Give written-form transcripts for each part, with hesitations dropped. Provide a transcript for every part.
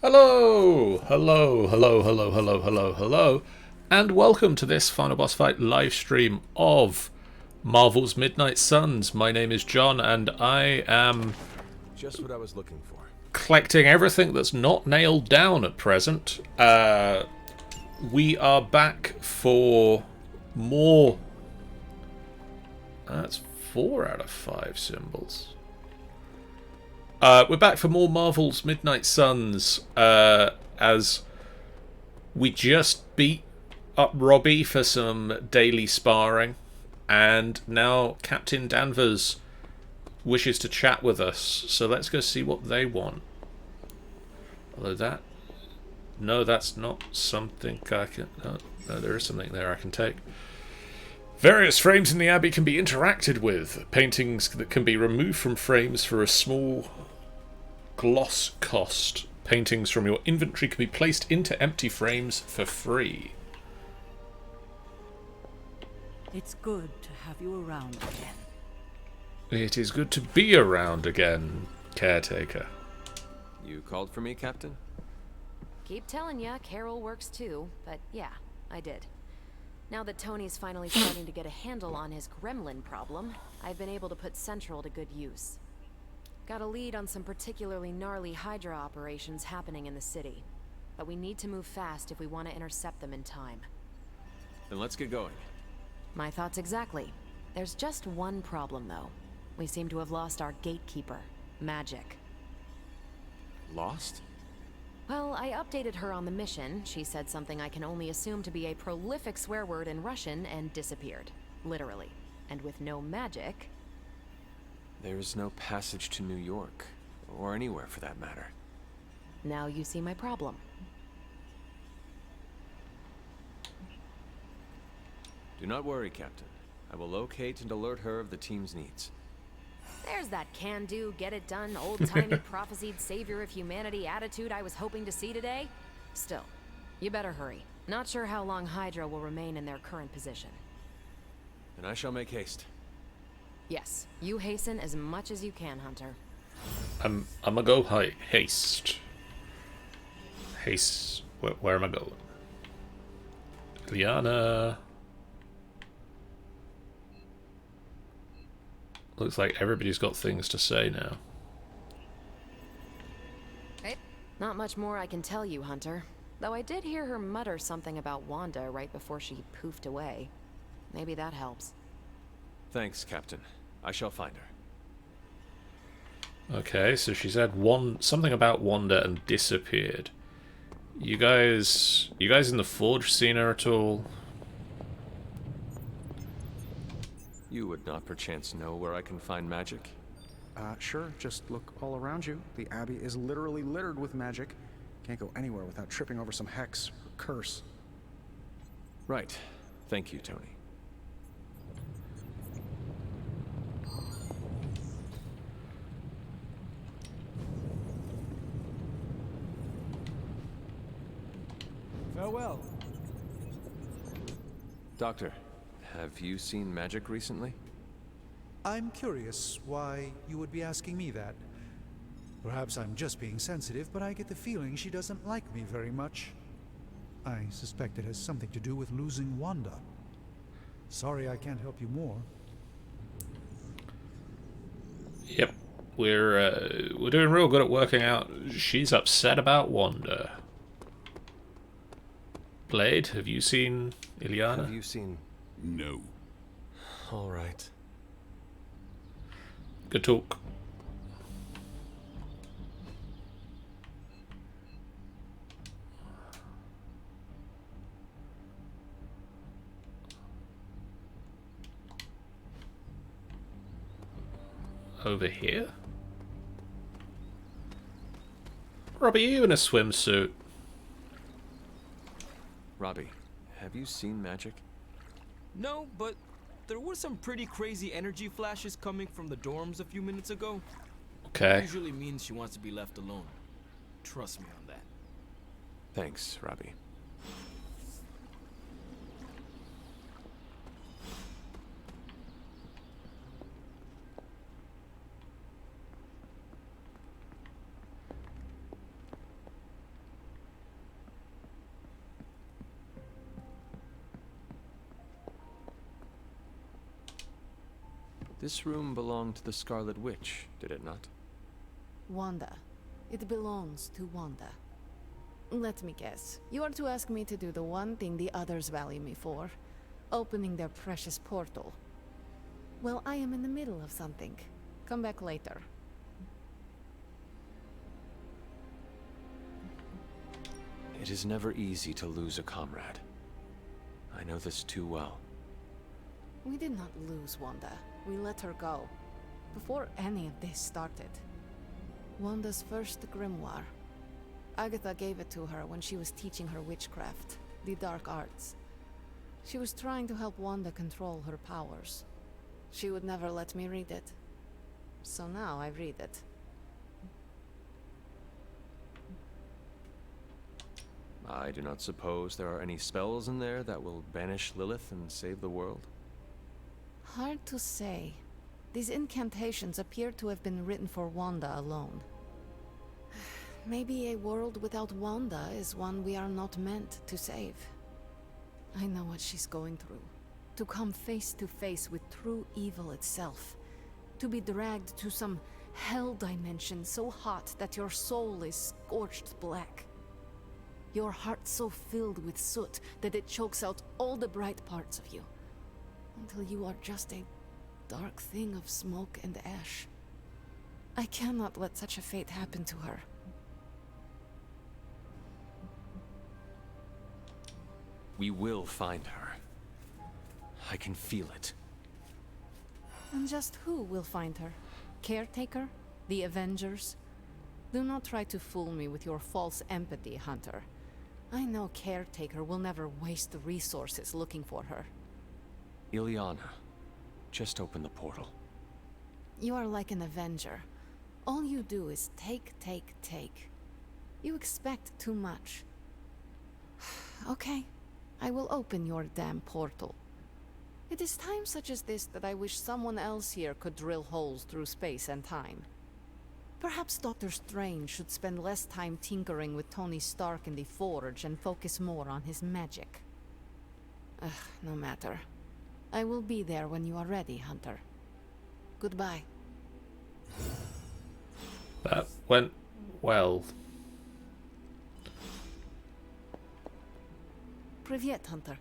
Hello, hello, hello, hello, hello, hello, hello, and welcome to this Final Boss Fight live stream of Marvel's Midnight Suns. My name is John, and I am Just what I was looking for. collecting everything that's not nailed down at present. We are back for more. That's 4 out of 5 symbols. We're back for more Marvel's Midnight Suns, as we just beat up Robbie for some daily sparring, and now Captain Danvers wishes to chat with us, so let's go see what they want. Although no, that's not something I can... No, there is something there I can take. Various frames in the Abbey can be interacted with. Paintings that can be removed from frames for a small gloss cost. Paintings from your inventory can be placed into empty frames for free. It's good to have you around again. It is good to be around again, caretaker. You called for me, Captain? Keep telling ya, Carol works too, but yeah, I did. Now that Tony's finally starting to get a handle on his gremlin problem, I've been able to put Central to good use. Got a lead on some particularly gnarly Hydra operations happening in the city, but we need to move fast if we want to intercept them in time. Then let's get going. My thoughts exactly. There's just one problem, though. We seem to have lost our gatekeeper, Magic. Lost? Well, I updated her on the mission. She said something I can only assume to be a prolific swear word in Russian and disappeared. Literally. And with no magic... There's no passage to New York, or anywhere for that matter. Now you see my problem. Do not worry, Captain. I will locate and alert her of the team's needs. There's that can-do, get-it-done, old-timey prophesied savior of humanity attitude I was hoping to see today. Still, you better hurry. Not sure how long Hydra will remain in their current position. Then I shall make haste. Yes, you hasten as much as you can, Hunter. I'm gonna go haste. Haste. Where am I going? Liana. Looks like everybody's got things to say now. Not much more I can tell you, Hunter. Though I did hear her mutter something about Wanda right before she poofed away. Maybe that helps. Thanks, Captain. I shall find her. Okay, so she said something about Wanda and disappeared. You guys in the Forge seen her at all? You would not perchance know where I can find magic? Sure, just look all around you. The Abbey is literally littered with magic. Can't go anywhere without tripping over some hex or curse. Right. Thank you, Tony. Farewell. Doctor, have you seen magic recently? I'm curious why you would be asking me that. Perhaps I'm just being sensitive, but I get the feeling she doesn't like me very much. I suspect it has something to do with losing Wanda. Sorry I can't help you more. Yep, we're doing real good at working out. She's upset about Wanda. Blade, have you seen Ilyana? Have you seen... No. All right. Good talk. Over here? Robbie, you in a swimsuit? Robbie, have you seen magic? No, but there were some pretty crazy energy flashes coming from the dorms a few minutes ago. Okay. Usually means she wants to be left alone. Trust me on that. Thanks, Robbie. This room belonged to the Scarlet Witch, did it not? Wanda. It belongs to Wanda. Let me guess. You are to ask me to do the one thing the others value me for. Opening their precious portal. Well, I am in the middle of something. Come back later. It is never easy to lose a comrade. I know this too well. We did not lose Wanda. We let her go. Before any of this started. Wanda's first grimoire. Agatha gave it to her when she was teaching her witchcraft, the dark arts. She was trying to help Wanda control her powers. She would never let me read it. So now I read it. I do not suppose there are any spells in there that will banish Lilith and save the world? Hard to say. These incantations appear to have been written for Wanda alone. Maybe a world without Wanda is one we are not meant to save. I know what she's going through. To come face to face with true evil itself. To be dragged to some hell dimension so hot that your soul is scorched black. Your heart so filled with soot that it chokes out all the bright parts of you. Until you are just a dark thing of smoke and ash. I cannot let such a fate happen to her. We will find her. I can feel it. And just who will find her? Caretaker? The Avengers? Do not try to fool me with your false empathy, Hunter. I know Caretaker will never waste resources looking for her. Ileana, just open the portal. You are like an Avenger. All you do is take, take, take. You expect too much. Okay, I will open your damn portal. It is times such as this that I wish someone else here could drill holes through space and time. Perhaps Doctor Strange should spend less time tinkering with Tony Stark in the Forge and focus more on his magic. No matter. I will be there when you are ready, Hunter. Goodbye. That went well. Привет, Hunter.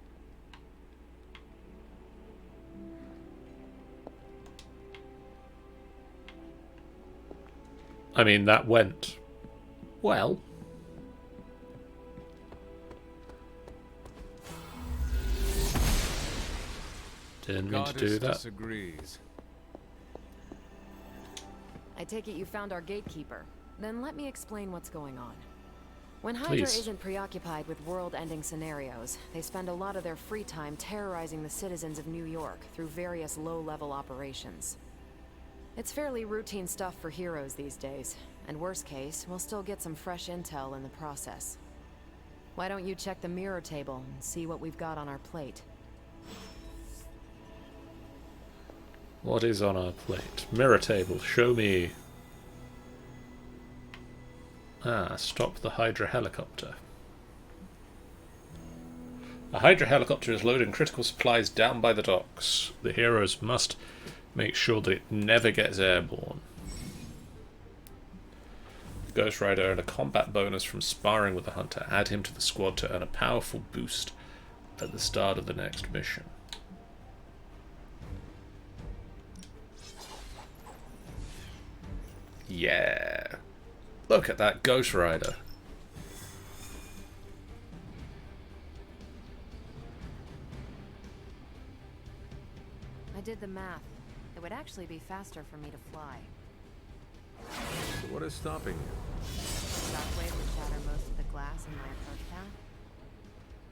I mean, that went well. Didn't mean to do that. Disagrees. I take it you found our gatekeeper. Then let me explain what's going on. When Hydra Please. isn't preoccupied with world-ending scenarios, they spend a lot of their free time terrorizing the citizens of New York through various low-level operations. It's fairly routine stuff for heroes these days, and worst case, we'll still get some fresh intel in the process. Why don't you check the mirror table and see what we've got on our plate? What is on our plate? Mirror table, show me. Ah, stop the Hydra helicopter. A Hydra helicopter is loading critical supplies down by the docks. The heroes must make sure that it never gets airborne. Ghost Rider earned a combat bonus from sparring with the Hunter. Add him to the squad to earn a powerful boost at the start of the next mission. Yeah. Look at that Ghost Rider. I did the math. It would actually be faster for me to fly. So what is stopping you? Shockwave would shatter most of the glass in my approach path.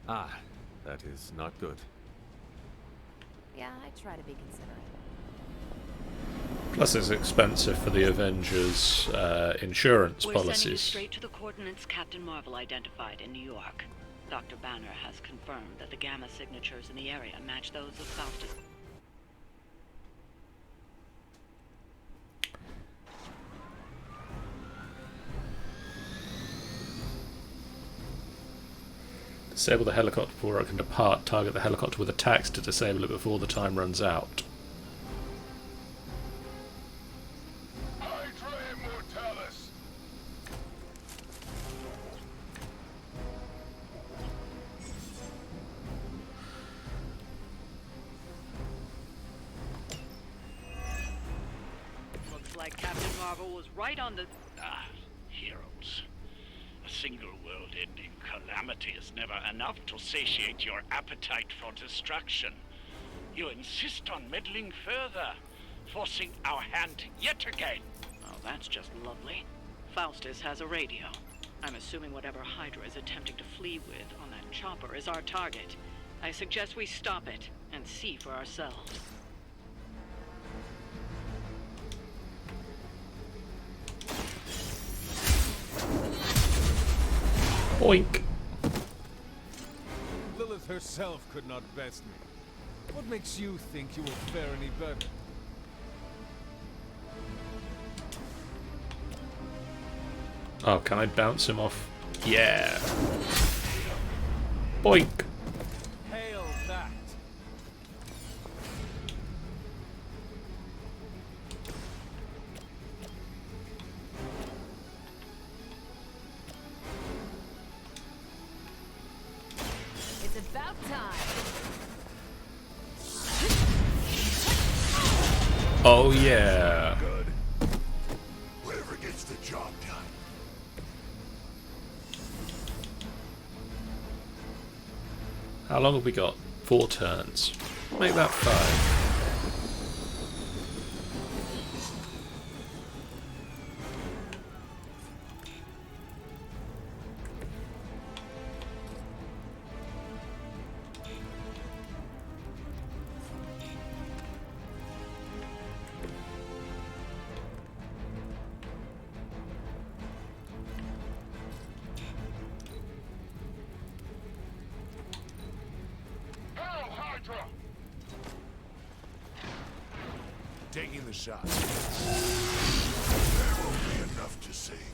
Ah, that is not good. Yeah, I try to be considerate. Plus it's expensive for the Avengers' insurance We're sending you policies. straight to the coordinates Captain Marvel identified in New York. Dr. Banner has confirmed that the gamma signatures in the area match those of Faustus. Disable the helicopter before it can depart. Target the helicopter with attacks to disable it before the time runs out. like Captain Marvel was right on the... Heroes. A single world-ending calamity is never enough to satiate your appetite for destruction. You insist on meddling further, forcing our hand yet again. Oh, that's just lovely. Faustus has a radio. I'm assuming whatever Hydra is attempting to flee with on that chopper is our target. I suggest we stop it and see for ourselves. Oink. Lilith herself could not best me. What makes you think you will fare any better? Oh, can I bounce him off? Yeah. Boink. Hail that! It's about time. Oh yeah. Good. Whatever gets the job done. How long have we got? 4 turns. Make that 5. Hydra! Taking the shot. There won't be enough to save you.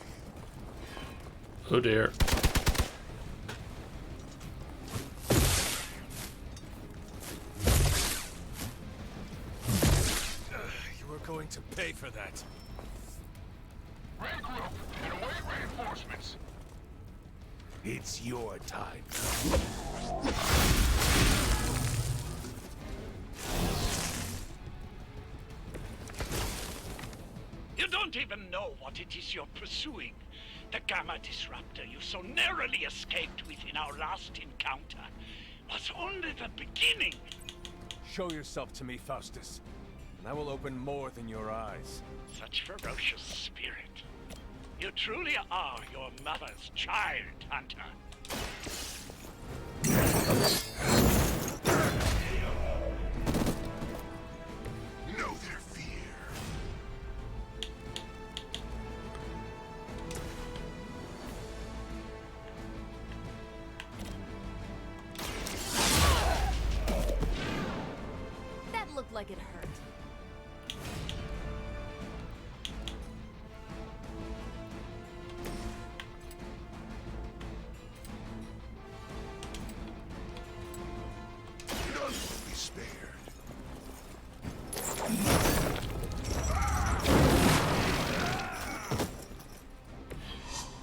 Oh dear. You were going to pay for that. Regroup and await reinforcements. It's your time. You don't even know what it is you're pursuing. The Gamma Disruptor you so narrowly escaped with in our last encounter was only the beginning. Show yourself to me, Faustus, and I will open more than your eyes. Such ferocious spirit. You truly are your mother's child, Hunter. Know their fear. That looked like it hurt. None will be spared.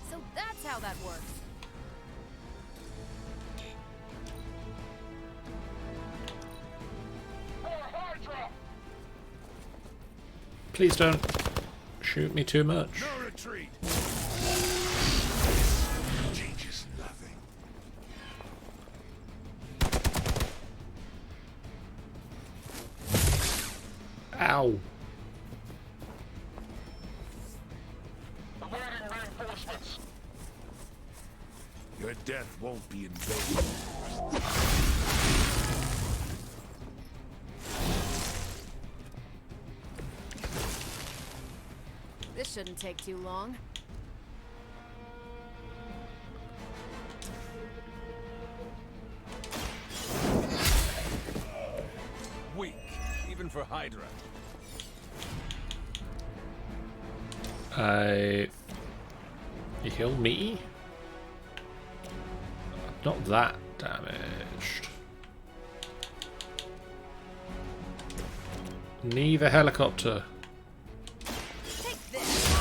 So that's how that works. Please don't shoot me too much. No retreat. Changes nothing. Ow. Awaiting reinforcements. Your death won't be in vain. This shouldn't take too long. Weak, even for Hydra. You heal me? Not that damaged. Neither helicopter. Take this.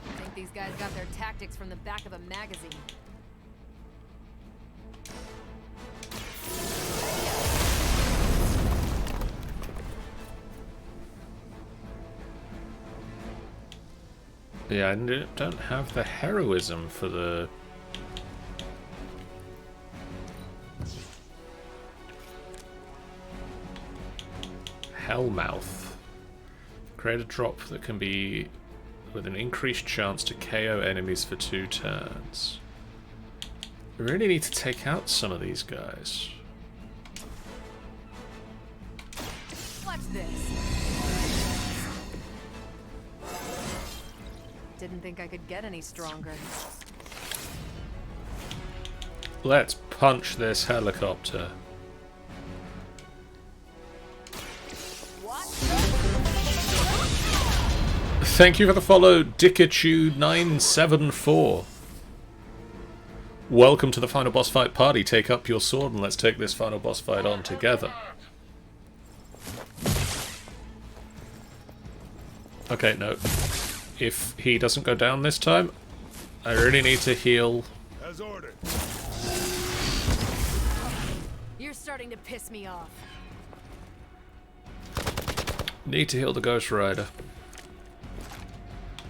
I think these guys got their tactics from the back of a magazine. Yeah, I don't have the heroism for the... Hellmouth. Create a drop that can be with an increased chance to KO enemies for 2 turns. We really need to take out some of these guys. Watch this. Didn't think I could get any stronger. Let's punch this helicopter. Thank you for the follow, Dickitude974. Welcome to the final boss fight party. Take up your sword and let's take this final boss fight on together. Okay, no. If he doesn't go down this time, I really need to heal. As ordered. You're starting to piss me off. Need to heal the Ghost Rider.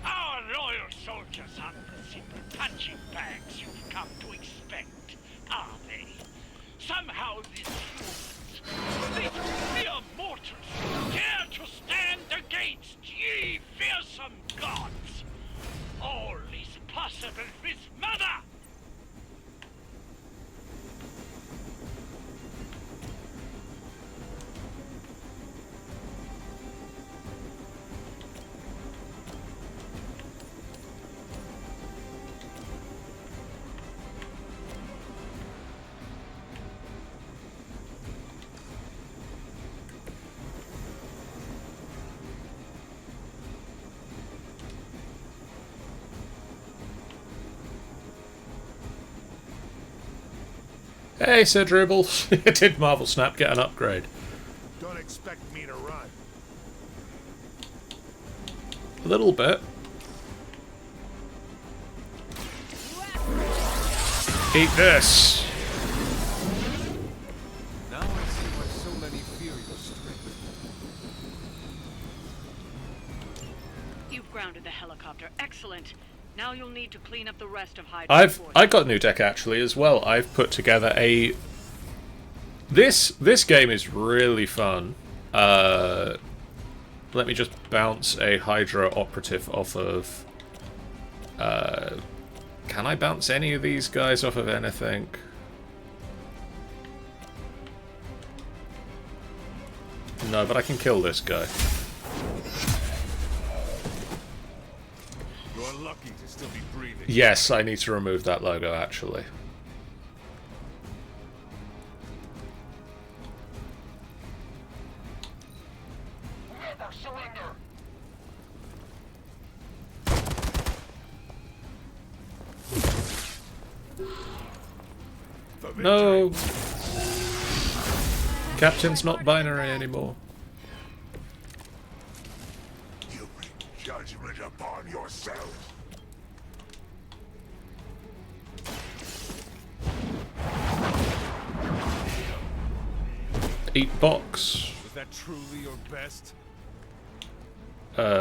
Our loyal soldiers aren't the simple punching bags you've come to expect, are they? Somehow these mere mortals dare to stand against ye fearsome gods. All is possible with Mother! Hey, Sir Dribble. Did Marvel Snap get an upgrade? Don't expect me to run. A little bit. Eat this. Now I see why so many fear your strength. You've grounded the helicopter. Excellent. Now you'll need to clean up the rest of Hydra's forces. I got a new deck actually as well. I've put together a... This game is really fun. Let me just bounce a Hydra operative off of... can I bounce any of these guys off of anything? No, but I can kill this guy. You're lucky to still be breathing. Yes, I need to remove that logo actually. Never surrender. No! Captain's not binary anymore. You bring judgment upon yourself. Eat box. Was that truly your best? Let's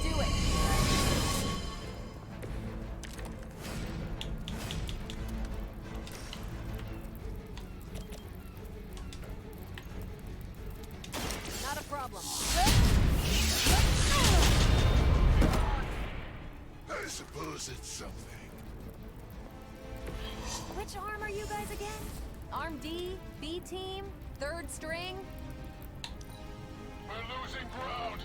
do it. Not a problem. I suppose it's something. Which arm are you guys again? Arm D, B team, third string? We're losing ground.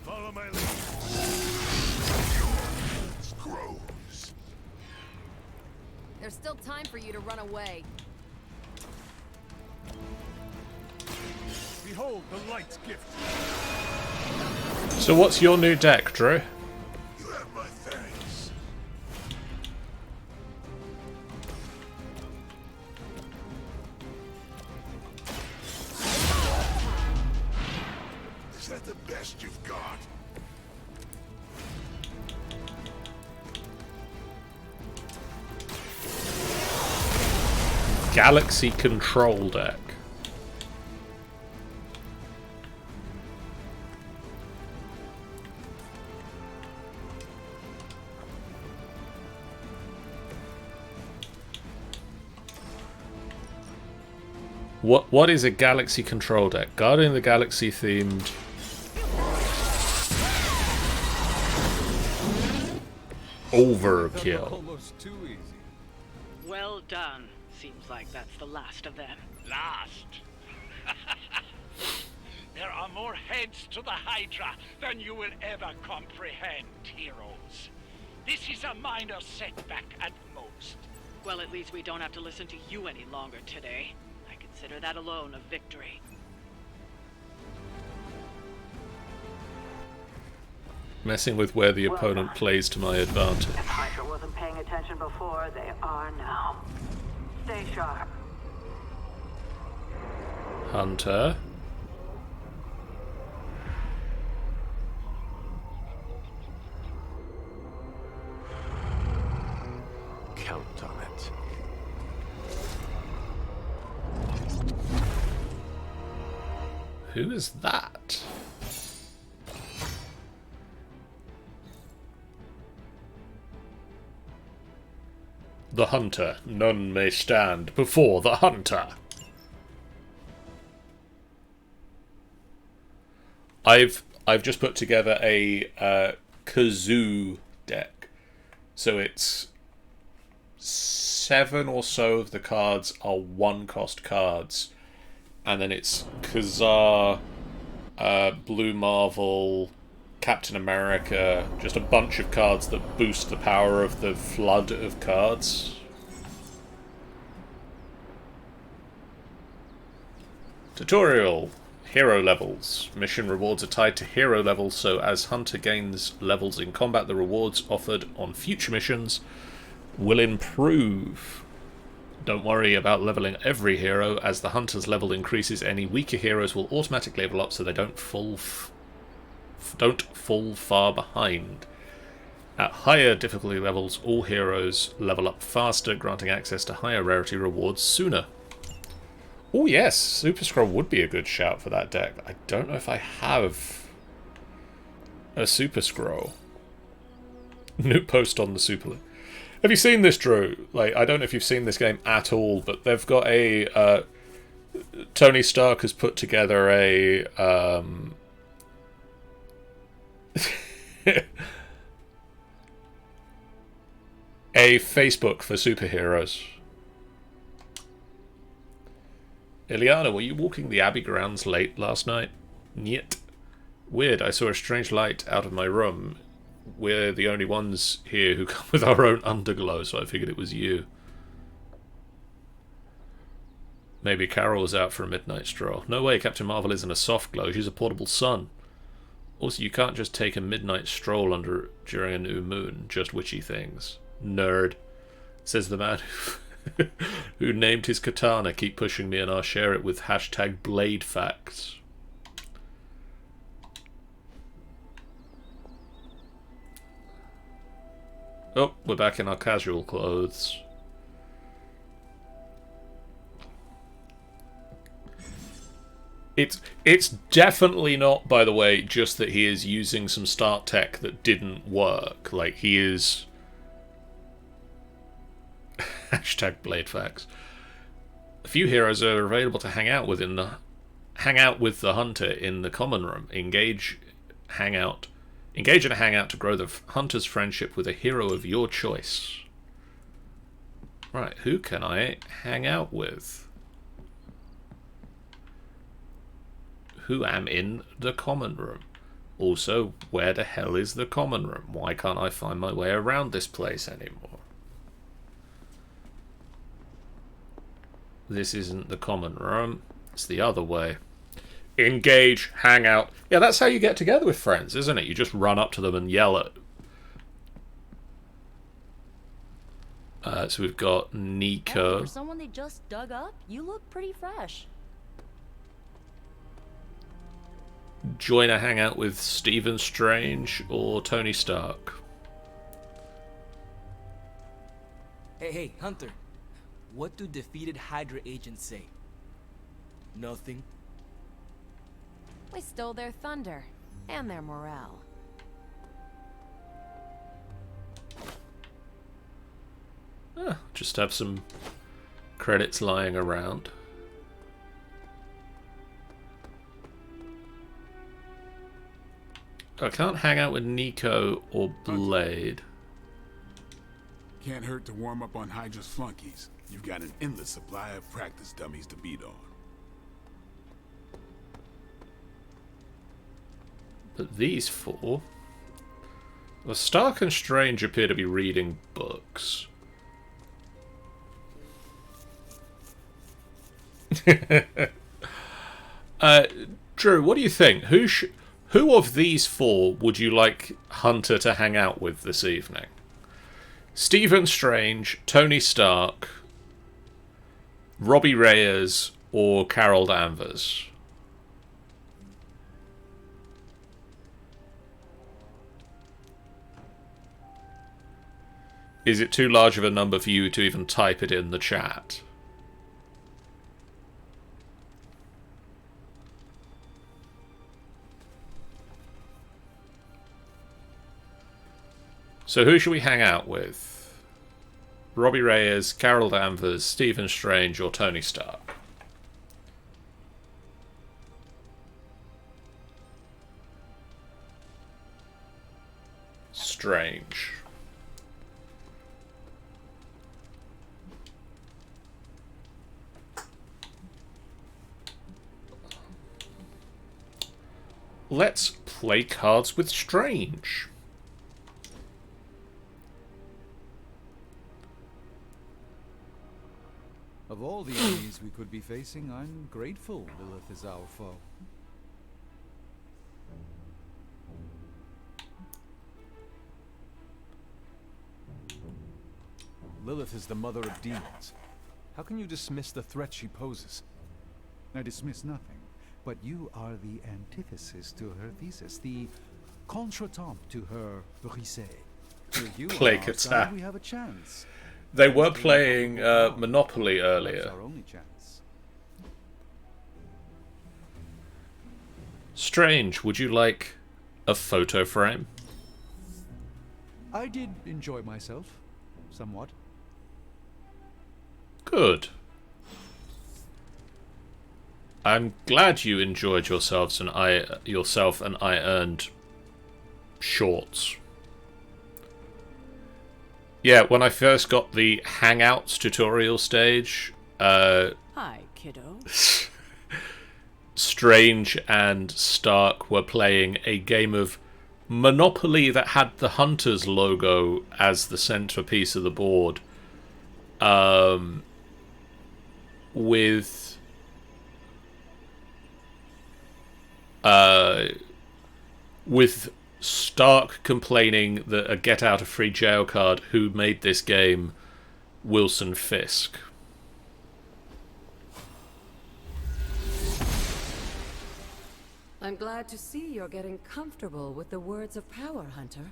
Follow my lead. Yours grows. There's still time for you to run away. Behold the light's gift. So what's your new deck, Drew? You have my thanks. Is that the best you've got? Galaxy control deck. What is a Galaxy control deck? Guardian of the Galaxy themed. Overkill. Almost too easy. Well done. Seems like that's the last of them. Last. There are more heads to the Hydra than you will ever comprehend, heroes. This is a minor setback at most. Well, at least we don't have to listen to you any longer today. I consider that alone a victory. Messing with where the opponent plays to my advantage. If Hydra wasn't paying attention before, they are now. Stay sharp. Hunter. Count on it. Who is that? The Hunter. None may stand before the Hunter. I've just put together a kazoo deck. So it's 7 or so of the cards are 1-cost cards. And then it's Kazar, Blue Marvel, Captain America, just a bunch of cards that boost the power of the flood of cards. Tutorial. Hero levels. Mission rewards are tied to hero levels, so as Hunter gains levels in combat, the rewards offered on future missions will improve. Don't worry about leveling every hero. As the Hunter's level increases, any weaker heroes will automatically level up so they don't fall far behind. At higher difficulty levels, all heroes level up faster, granting access to higher rarity rewards sooner. Oh yes, Super Scroll would be a good shout for that deck. I don't know if I have a Super Scroll. New post on the Super League. Have you seen this, Drew? Like, I don't know if you've seen this game at all, but they've got a... Tony Stark has put together a... a Facebook for superheroes. Ileana, were you walking the Abbey grounds late last night? Nyet. Weird, I saw a strange light out of my room. We're the only ones here who come with our own underglow, so I figured it was you. Maybe Carol was out for a midnight stroll. No way, Captain Marvel isn't a soft glow, she's a portable sun. Also, you can't just take a midnight stroll during a new moon, just witchy things. Nerd. Says the man who named his katana. Keep pushing me and I'll share it with hashtag Blade Facts. Oh, we're back in our casual clothes. It's definitely not, by the way, just that he is using some start tech that didn't work. Like, he is... Hashtag Blade Facts. A few heroes are available to hang out with the Hunter in the common room. Engage in a hangout to grow the Hunter's friendship with a hero of your choice. Right, who can I hang out with? Who am in the common room? Also, where the hell is the common room? Why can't I find my way around this place anymore? This isn't the common room. It's the other way. Engage, hang out. Yeah, that's how you get together with friends, isn't it? You just run up to them and yell at. So we've got Nico. For someone they just dug up, you look pretty fresh. Join a hangout with Stephen Strange or Tony Stark. Hey, Hunter. What do defeated Hydra agents say? Nothing. We stole their thunder and their morale. Just have some credits lying around. I can't hang out with Nico or Blade. Can't hurt to warm up on Hydra's flunkies. You've got an endless supply of practice dummies to beat on. But these four... Well, Stark and Strange appear to be reading books. Drew, what do you think? Who of these four would you like Hunter to hang out with this evening? Stephen Strange, Tony Stark, Robbie Reyes, or Carol Danvers? Is it too large of a number for you to even type it in the chat? So who should we hang out with? Robbie Reyes, Carol Danvers, Stephen Strange, or Tony Stark? Strange. Let's play cards with Strange. Of all the enemies we could be facing, I'm grateful Lilith is our foe. Lilith is the mother of demons. How can you dismiss the threat she poses? I dismiss nothing, but you are the antithesis to her thesis, the contretemps to her brisée. With you on our side, we have a chance. They were playing Monopoly earlier. Our only chance. Strange, would you like a photo frame? I did enjoy myself, somewhat. Good. I'm glad you enjoyed yourself and I earned shorts. Yeah, when I first got the Hangouts tutorial stage, Hi, kiddo. Strange and Stark were playing a game of Monopoly that had the Hunter's logo as the centerpiece of the board. With Stark complaining that a get out of free jail card who made this game, Wilson Fisk. I'm glad to see you're getting comfortable with the words of power, Hunter.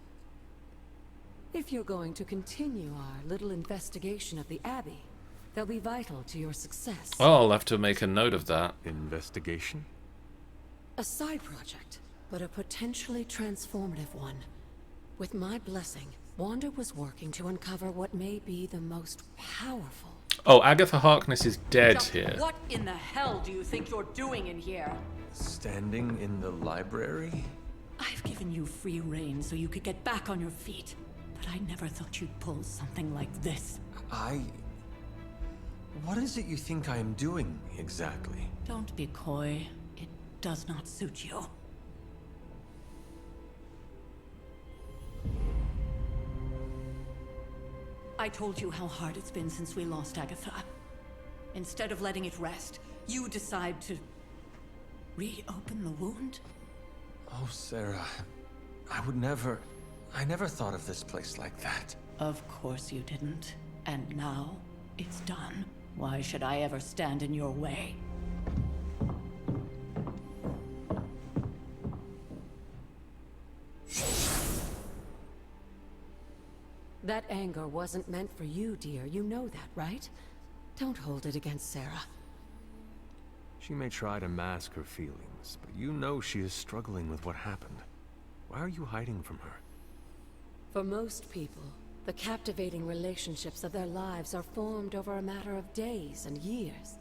If you're going to continue our little investigation of the Abbey, they'll be vital to your success. Oh, I'll have to make a note of that. Investigation? A side project, but a potentially transformative one. With my blessing, Wanda was working to uncover what may be the most powerful. Oh, Agatha Harkness is dead Just here. what in the hell do you think you're doing in here? Standing in the library? I've given you free rein so you could get back on your feet. But I never thought you'd pull something like this. What is it you think I am doing, exactly? Don't be coy. It does not suit you. I told you how hard it's been since we lost Agatha. Instead of letting it rest, you decide to reopen the wound? Oh, Sarah, I never thought of this place like that. Of course you didn't. And now, it's done. Why should I ever stand in your way? That anger wasn't meant for you, dear. You know that, right? Don't hold it against Sarah. She may try to mask her feelings, but you know she is struggling with what happened. Why are you hiding from her? For most people, the captivating relationships of their lives are formed over a matter of days and years.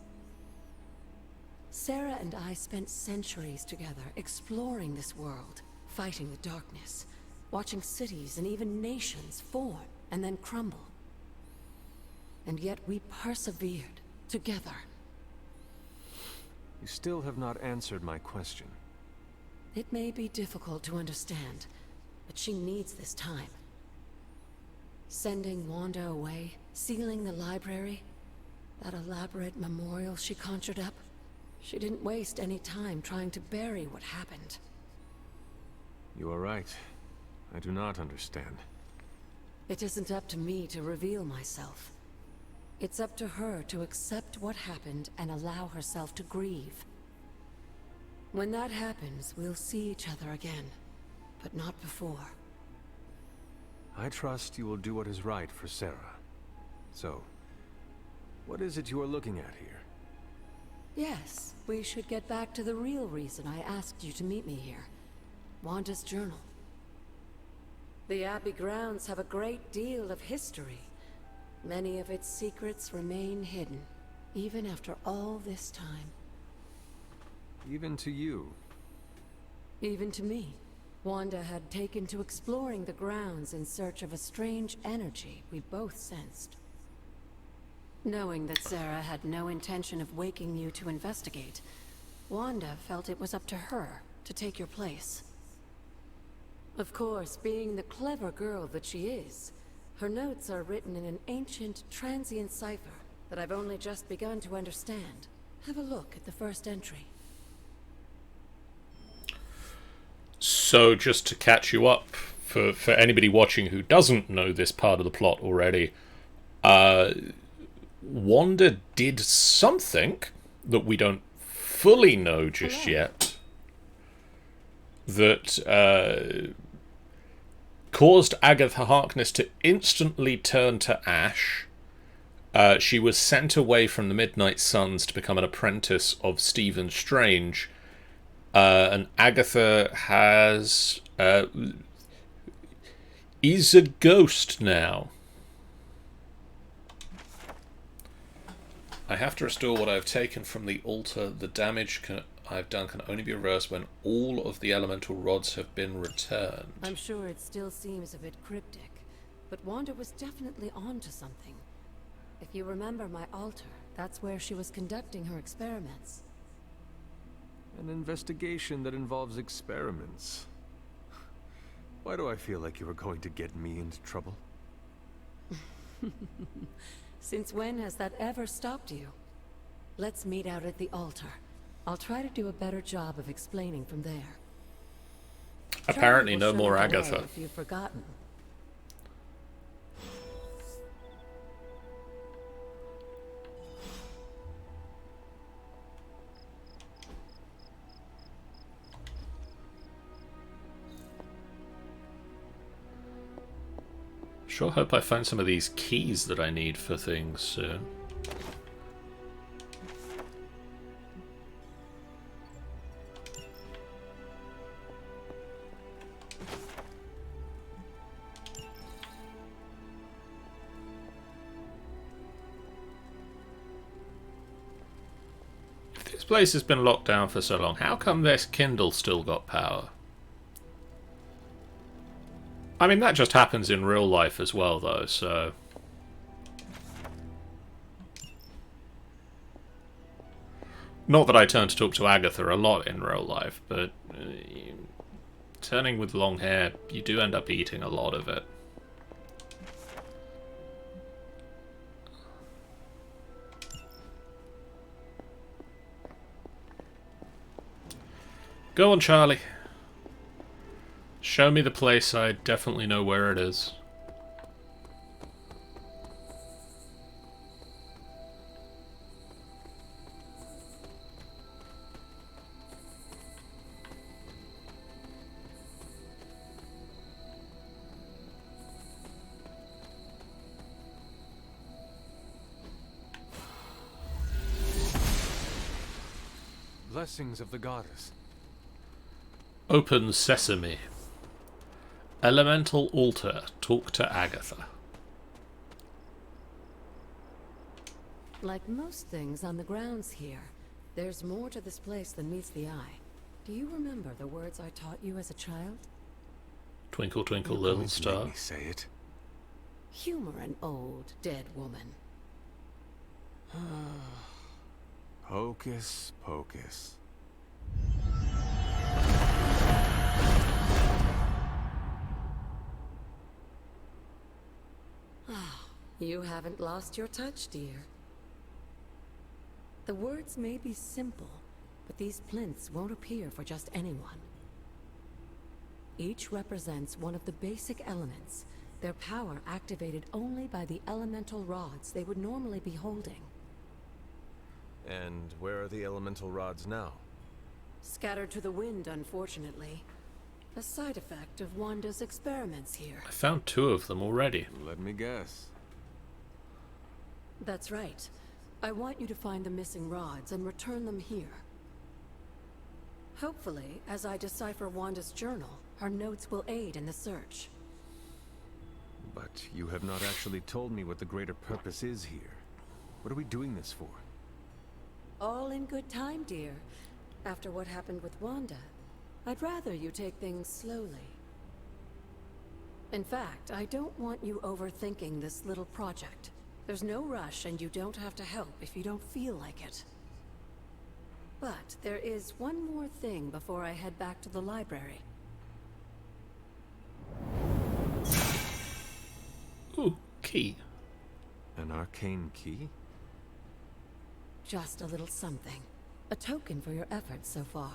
Sarah and I spent centuries together exploring this world, fighting the darkness, watching cities and even nations form and then crumble. And yet we persevered together. You still have not answered my question. It may be difficult to understand, but she needs this time. Sending Wanda away, sealing the library, that elaborate memorial she conjured up, she didn't waste any time trying to bury what happened. You are right. I do not understand. It isn't up to me to reveal myself. It's up to her to accept what happened and allow herself to grieve. When that happens, we'll see each other again, but not before. I trust you will do what is right for Sarah. So, what is it you are looking at here? Yes, we should get back to the real reason I asked you to meet me here. Wanda's journal. The Abbey grounds have a great deal of history. Many of its secrets remain hidden, even after all this time. Even to you? Even to me. Wanda had taken to exploring the grounds in search of a strange energy we both sensed. Knowing that Sarah had no intention of waking you to investigate, Wanda felt it was up to her to take your place. Of course, being the clever girl that she is, her notes are written in an ancient, transient cipher that I've only just begun to understand. Have a look at the first entry. So, just to catch you up, for anybody watching who doesn't know this part of the plot already, Wanda did something that we don't fully know just yet that caused Agatha Harkness to instantly turn to ash. She was sent away from the Midnight Suns to become an apprentice of Stephen Strange. And Agatha is a ghost now. I have to restore what I've taken from the altar. The damage I've done can only be reversed when all of the elemental rods have been returned. I'm sure it still seems a bit cryptic, but Wanda was definitely onto something. If you remember my altar, that's where she was conducting her experiments. An investigation that involves experiments. Why do I feel like you are going to get me into trouble? Since when has that ever stopped you? Let's meet out at the altar. I'll try to do a better job of explaining from there. Apparently no Charlie will more show you the way Agatha. if you've forgotten. Sure hope I find some of these keys that I need for things soon. If this place has been locked down for so long, how come this Kindle still got power? I mean, that just happens in real life as well, though, so... Not that I turn to talk to Agatha a lot in real life, but... turning with long hair, you do end up eating a lot of it. Go on, Charlie. Show me the place. I definitely know where it is. Blessings of the goddess. Open sesame. Elemental altar. Talk to Agatha. Like most things on the grounds here, there's more to this place than meets the eye. Do you remember the words I taught you as a child? Twinkle, twinkle, You're little going to star. make me say it. Humor an old, dead woman. Hocus pocus. You haven't lost your touch, dear. The words may be simple, but these plinths won't appear for just anyone. Each represents one of the basic elements, their power activated only by the elemental rods they would normally be holding. And where are the elemental rods now? Scattered to the wind, unfortunately. A side effect of Wanda's experiments here. I found 2 of them already. Let me guess. That's right. I want you to find the missing rods and return them here. Hopefully, as I decipher Wanda's journal, her notes will aid in the search. But you have not actually told me what the greater purpose is here. What are we doing this for? All in good time, dear. After what happened with Wanda, I'd rather you take things slowly. In fact, I don't want you overthinking this little project. There's no rush, and you don't have to help if you don't feel like it. But there is one more thing before I head back to the library. Ooh, key. An arcane key? Just a little something. A token for your efforts so far.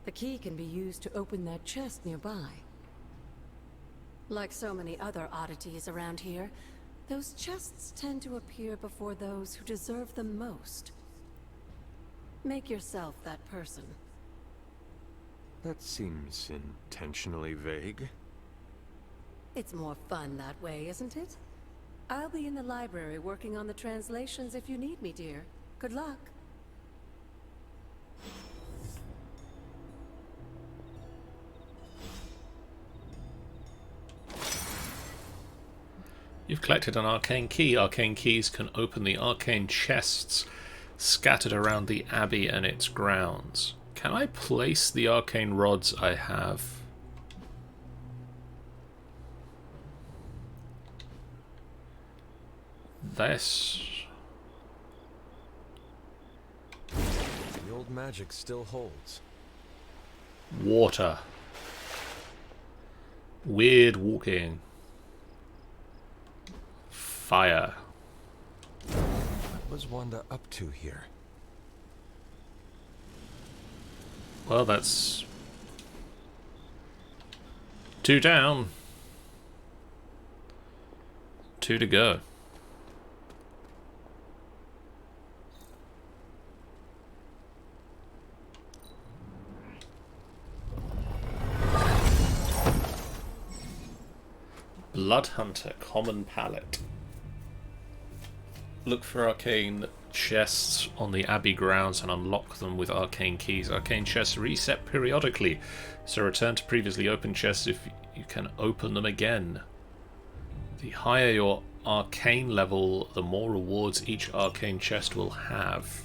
The key can be used to open that chest nearby. Like so many other oddities around here, those chests tend to appear before those who deserve them most. Make yourself that person. That seems intentionally vague. It's more fun that way, isn't it? I'll be in the library working on the translations if you need me, dear. Good luck. You've collected an arcane key. Arcane keys can open the arcane chests scattered around the Abbey and its grounds. Can I place the arcane rods I have? This. The old magic still holds. Water. Weird walking. Fire. What was Wanda up to here? Well, that's 2 down. 2 to go. Blood Hunter, common palette. Look for arcane chests on the Abbey grounds and unlock them with arcane keys. Arcane chests reset periodically, so return to previously opened chests if you can open them again. The higher your arcane level, the more rewards each arcane chest will have.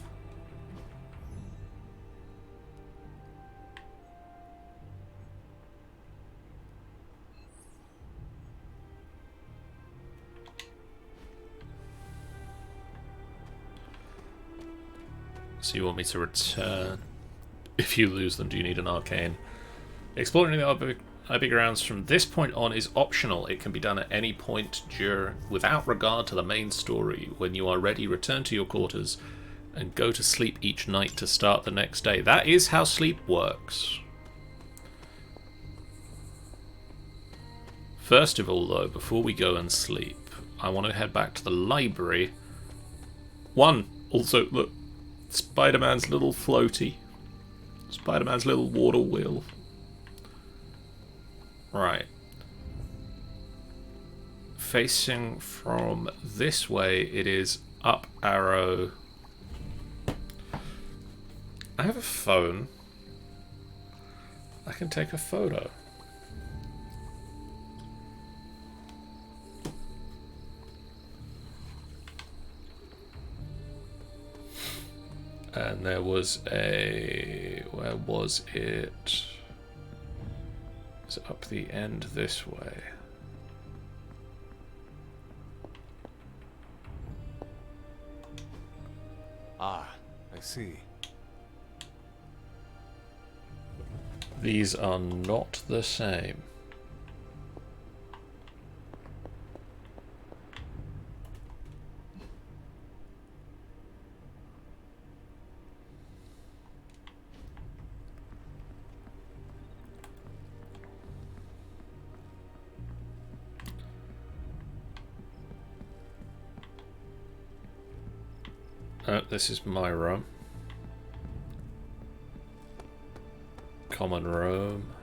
So you want me to return? If you lose them, do you need an arcane? Exploring the Abbey grounds from this point on is optional. It can be done at any point without regard to the main story. When you are ready, return to your quarters and go to sleep each night to start the next day. That is how sleep works. First of all, though, before we go and sleep, I want to head back to the library. Also, look. Spider-Man's little floaty. Spider-Man's little water wheel. Right. Facing from this way, it is up arrow. I have a phone. I can take a photo. And there was a... Where was it? Is it up the end this way? Ah, I see. These are not the same. Oh, this is my room. Common room.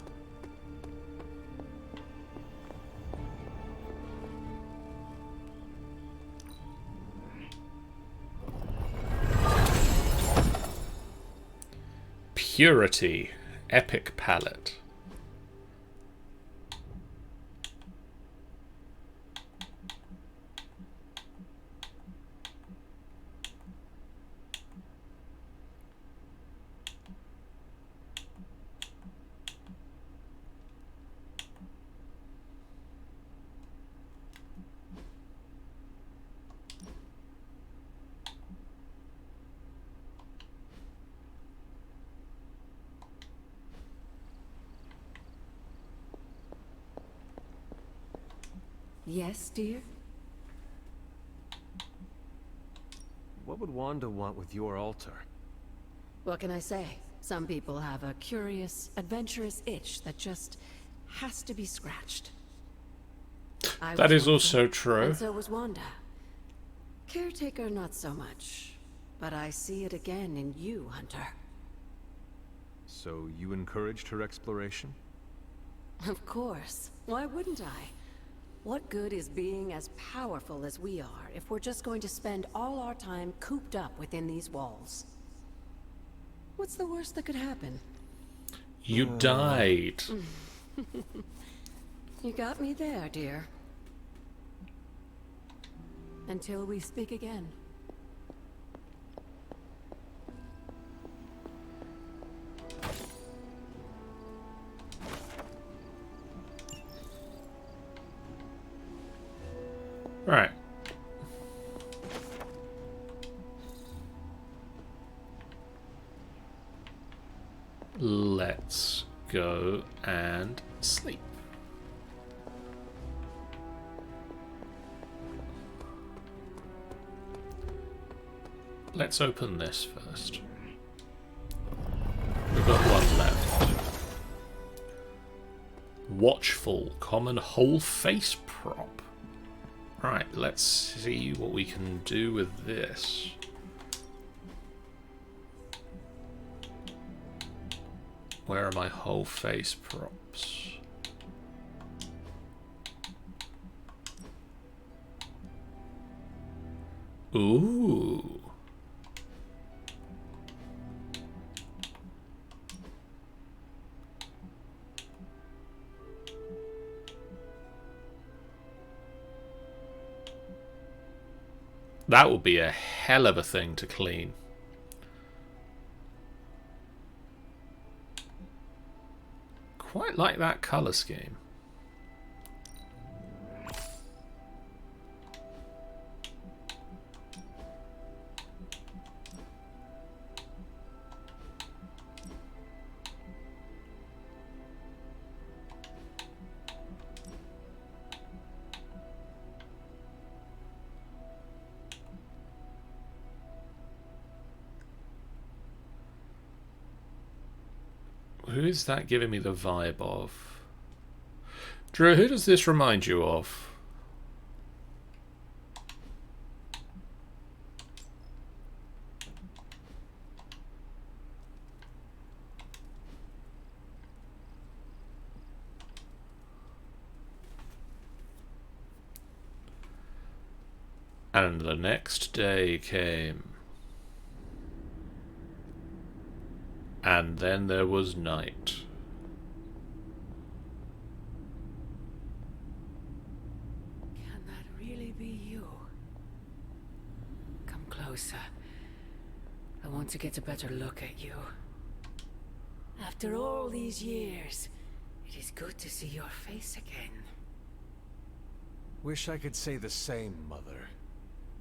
Purity. Epic palette. Yes, dear? What would Wanda want with your altar? What can I say? Some people have a curious, adventurous itch that just has to be scratched. That is also true. And so was Wanda. Caretaker, not so much. But I see it again in you, Hunter. So you encouraged her exploration? Of course. Why wouldn't I? What good is being as powerful as we are if we're just going to spend all our time cooped up within these walls? What's the worst that could happen? You died. You got me there, dear. Until we speak again. Right. Let's go and sleep. Let's open this first. We've got one left. Watchful, common whole face prop. Right, let's see what we can do with this. Where are my whole face props? Ooh. That would be a hell of a thing to clean. Quite like that colour scheme. Who is that giving me the vibe of? Drew, who does this remind you of? And the next day came. And then there was night. Can that really be you? Come closer. I want to get a better look at you. After all these years, it is good to see your face again. Wish I could say the same, Mother.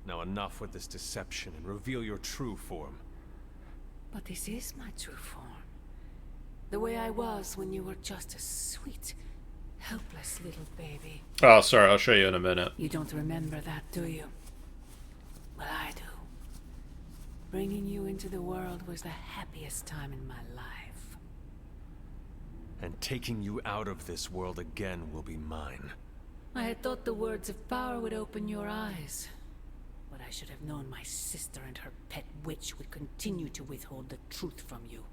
Now enough with this deception and reveal your true form. But this is my true form. The way I was when you were just a sweet, helpless little baby. Oh, sorry, I'll show you in a minute. You don't remember that, do you? Well, I do. Bringing you into the world was the happiest time in my life. And taking you out of this world again will be mine. I had thought the words of power would open your eyes. But I should have known my sister and her pet witch would continue to withhold the truth from you.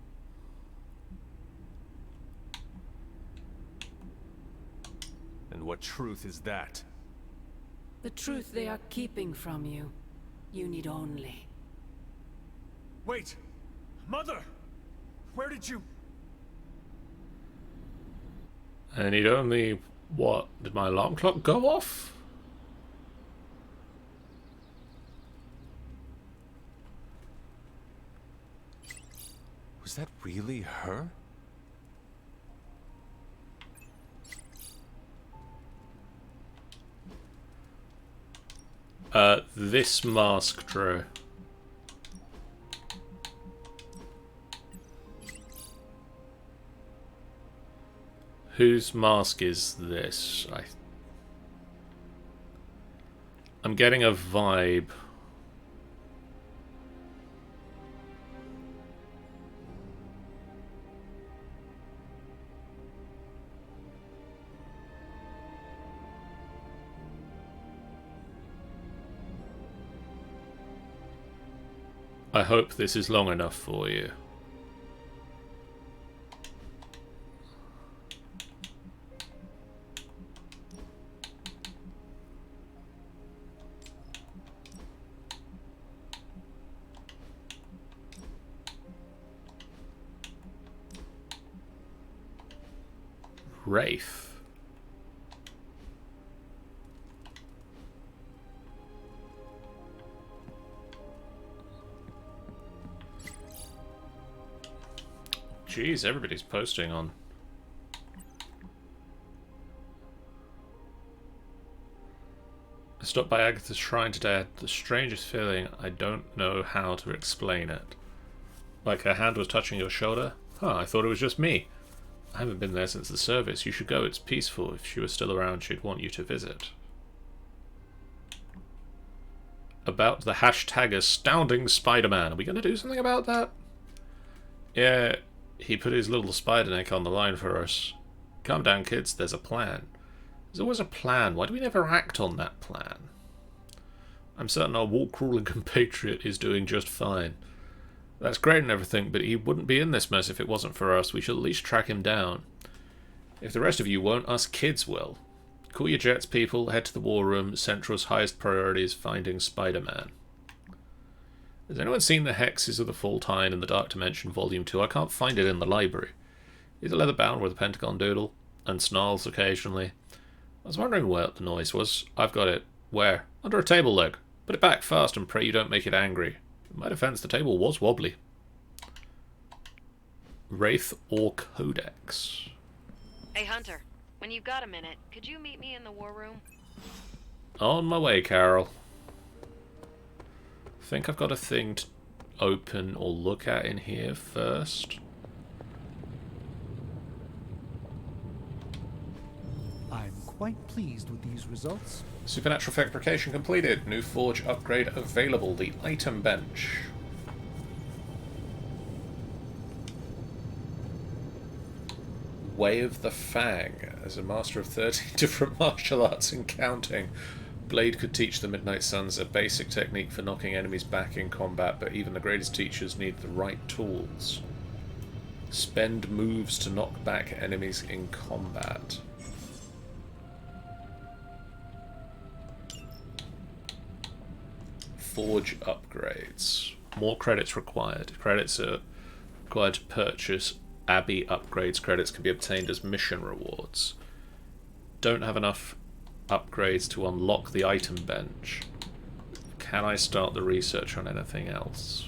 And what truth is that? The truth they are keeping from you. You need only. Wait! Mother! Where did you... I need only... What? Did my alarm clock go off? Was that really her? This mask, Drew. Whose mask is this? I'm getting a vibe. I hope this is long enough for you. Wraith. Jeez, everybody's posting on. I stopped by Agatha's shrine today. I had the strangest feeling. I don't know how to explain it. Like her hand was touching your shoulder? Huh, I thought it was just me. I haven't been there since the service. You should go, it's peaceful. If she was still around, she'd want you to visit. About the hashtag astounding Spider-Man. Are we going to do something about that? Yeah, he put his little spider neck on the line for us. Calm down, kids. There's a plan. There's always a plan. Why do we never act on that plan? I'm certain our wall-crawling compatriot is doing just fine. That's great and everything, but he wouldn't be in this mess if it wasn't for us. We should at least track him down. If the rest of you won't, us kids will. Call your jets, people. Head to the war room. Central's highest priority is finding Spider-Man. Has anyone seen the Hexes of the Full Time in the Dark Dimension Volume 2? I can't find it in the library. Is it leather bound with a pentagon doodle? And snarls occasionally. I was wondering what the noise was. I've got it. Where? Under a table leg. Put it back fast and pray you don't make it angry. In my defense, the table was wobbly. Wraith or Codex? Hey, Hunter. When you've got a minute, could you meet me in the war room? On my way, Carol. I think I've got a thing to open or look at in here first. I'm quite pleased with these results. Supernatural fabrication completed. New forge upgrade available. The item bench. Way of the Fang. As a master of 13 different martial arts and counting, Blade could teach the Midnight Suns a basic technique for knocking enemies back in combat, but even the greatest teachers need the right tools. Spend moves to knock back enemies in combat. Forge upgrades. More credits required. Credits are required to purchase Abbey upgrades credits can be obtained as mission rewards. Don't have enough upgrades to unlock the item bench. Can I start the research on anything else?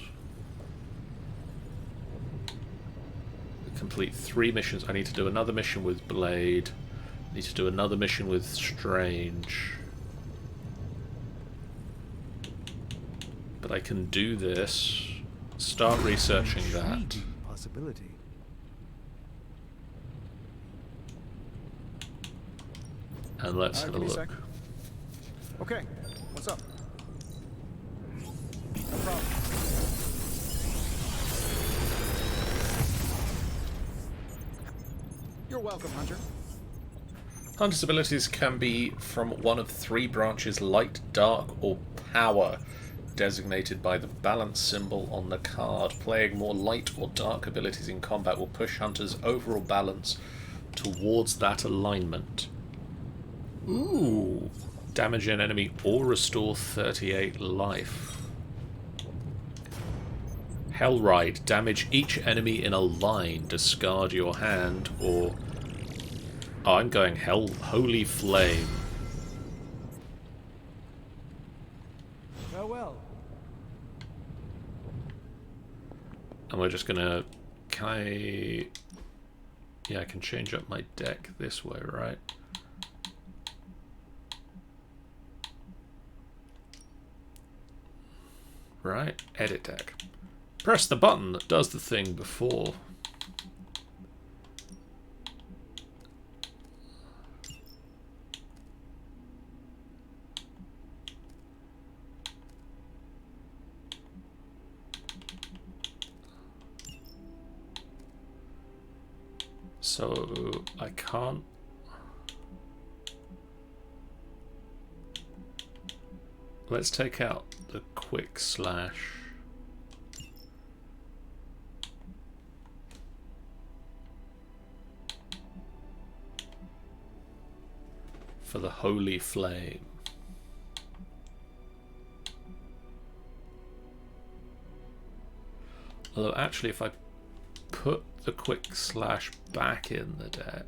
Complete 3 missions. I need to do another mission with Blade. I need to do another mission with Strange. But I can do this. Start researching that. Possibility. And let's have a Give me look. sec. Okay, what's up? No problem. You're welcome, Hunter. Hunter's abilities can be from one of 3 branches: light, dark, or power, designated by the balance symbol on the card. Playing more light or dark abilities in combat will push Hunter's overall balance towards that alignment. Ooh. Damage an enemy or restore 38 life. Hellride. Damage each enemy in a line. Discard your hand, or... Oh, I'm going Holy Flame. Farewell. And we're just gonna... Can I... Yeah, I can change up my deck this way, right? Right, edit deck. Press the button that does the thing before. So I can't. Let's take out the quick slash. For the Holy Flame. Although actually if I put the quick slash back in the deck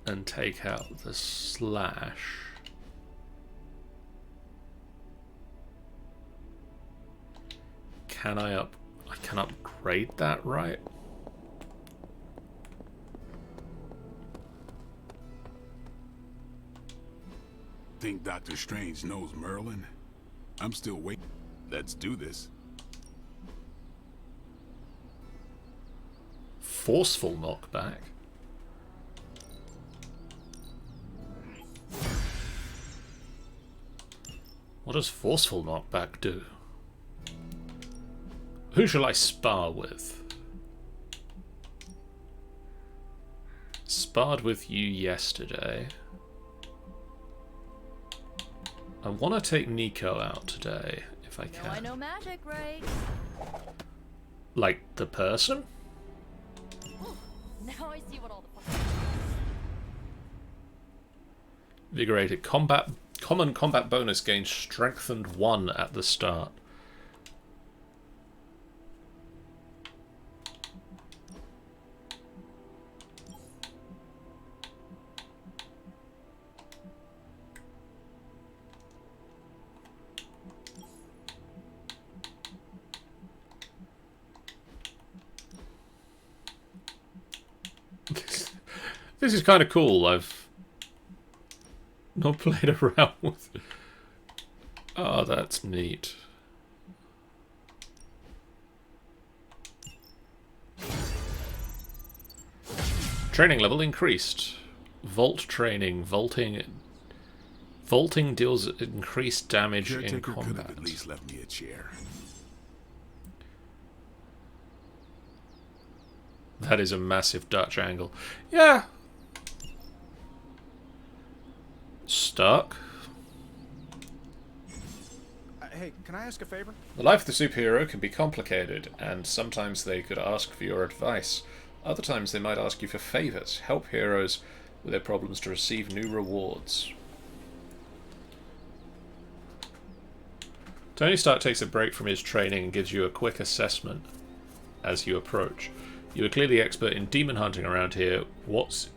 and take out the slash, I can upgrade that, right? Think Doctor Strange knows Merlin? I'm still waiting. Let's do this. Forceful knockback. What does forceful knockback do? Who shall I spar with? Sparred with you yesterday. I want to take Nico out today, if I can. I know magic, right? Like, the person? Now I see what all the fun. Invigorated combat. Common combat bonus gains strengthened 1 at the start. This is kind of cool. I've not played around with it. Oh, that's neat. Training level increased. Vault training. Vaulting deals increased damage in combat. Could have at least left me a chair. That is a massive Dutch angle. Yeah. Stuck. Hey, can I ask a favor? The life of the superhero can be complicated, and sometimes they could ask for your advice. Other times they might ask you for favors. Help heroes with their problems to receive new rewards. Tony Stark takes a break from his training and gives you a quick assessment. as you approach. You are clearly expert in demon hunting around here. What's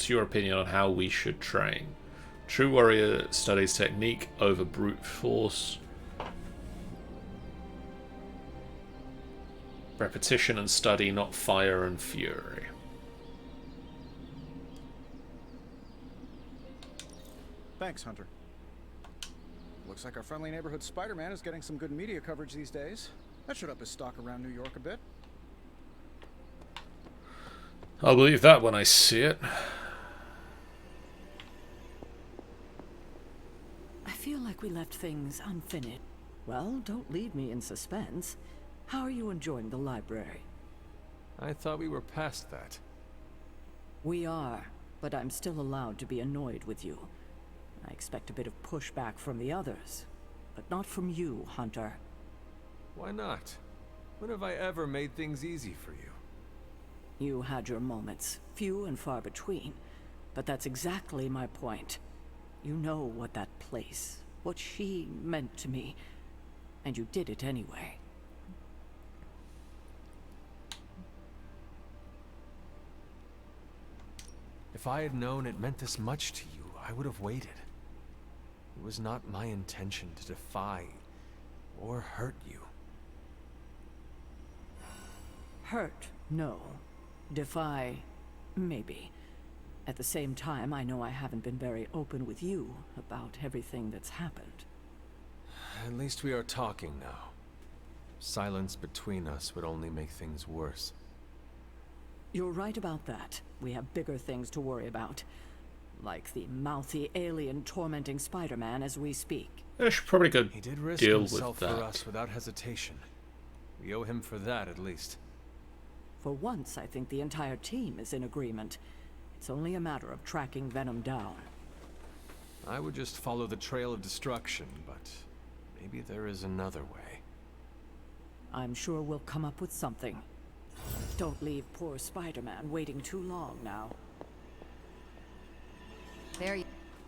your opinion on how we should train? True warrior studies technique over brute force. Repetition and study, not fire and fury. Thanks, Hunter. Looks like our friendly neighborhood Spider-Man is getting some good media coverage these days. That should up his stock around New York a bit. I'll believe that when I see it. I feel like we left things unfinished. Well, don't leave me in suspense. How are you enjoying the library? I thought we were past that. We are, but I'm still allowed to be annoyed with you. I expect a bit of pushback from the others, but not from you, Hunter. Why not? When have I ever made things easy for you? You had your moments, few and far between, but that's exactly my point. You know what that place, what she meant to me, and you did it anyway. If I had known it meant this much to you, I would have waited. It was not my intention to defy or hurt you. Hurt, no. Defy, maybe. At the same time, I know I haven't been very open with you about everything that's happened. At least we are talking now. Silence between us would only make things worse. You're right about that. We have bigger things to worry about. Like the mouthy alien tormenting Spider-Man as we speak. I should probably go He did risk deal with himself that. for us without hesitation. We owe him for that, at least. For once, I think the entire team is in agreement. It's only a matter of tracking Venom down. I would just follow the trail of destruction, but maybe there is another way. I'm sure we'll come up with something. Don't leave poor Spider-Man waiting too long now. The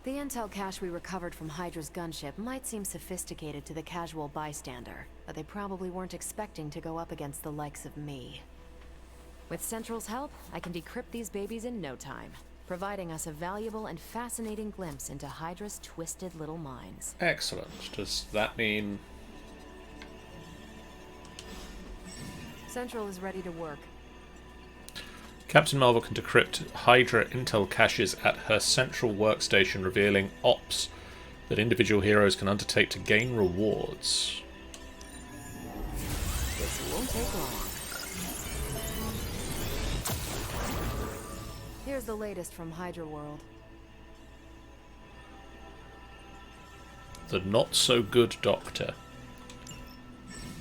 intel cache we recovered from Hydra's gunship might seem sophisticated to the casual bystander, but they probably weren't expecting to go up against the likes of me. With Central's help, I can decrypt these babies in no time, providing us a valuable and fascinating glimpse into Hydra's twisted little minds. Excellent. Does that mean... Central is ready to work. Captain Marvel can decrypt Hydra intel caches at her central workstation, revealing ops that individual heroes can undertake to gain rewards. This won't take long. Here's the latest from Hydra World. The not-so-good Doctor.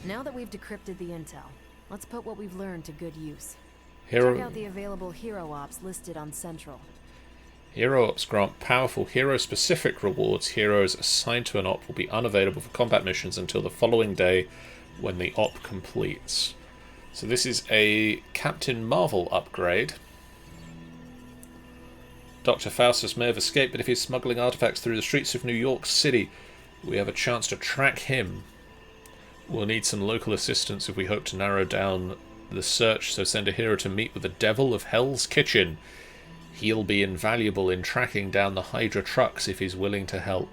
Now that we've decrypted the intel, let's put what we've learned to good use. Check out the available hero ops listed on Central. Hero ops grant powerful hero-specific rewards. Heroes assigned to an op will be unavailable for combat missions until the following day when the op completes. So this is a Captain Marvel upgrade. Dr. Faustus may have escaped, but if he's smuggling artifacts through the streets of New York City, we have a chance to track him. We'll need some local assistance if we hope to narrow down the search, so send a hero to meet with the Devil of Hell's Kitchen. He'll be invaluable in tracking down the Hydra trucks if he's willing to help.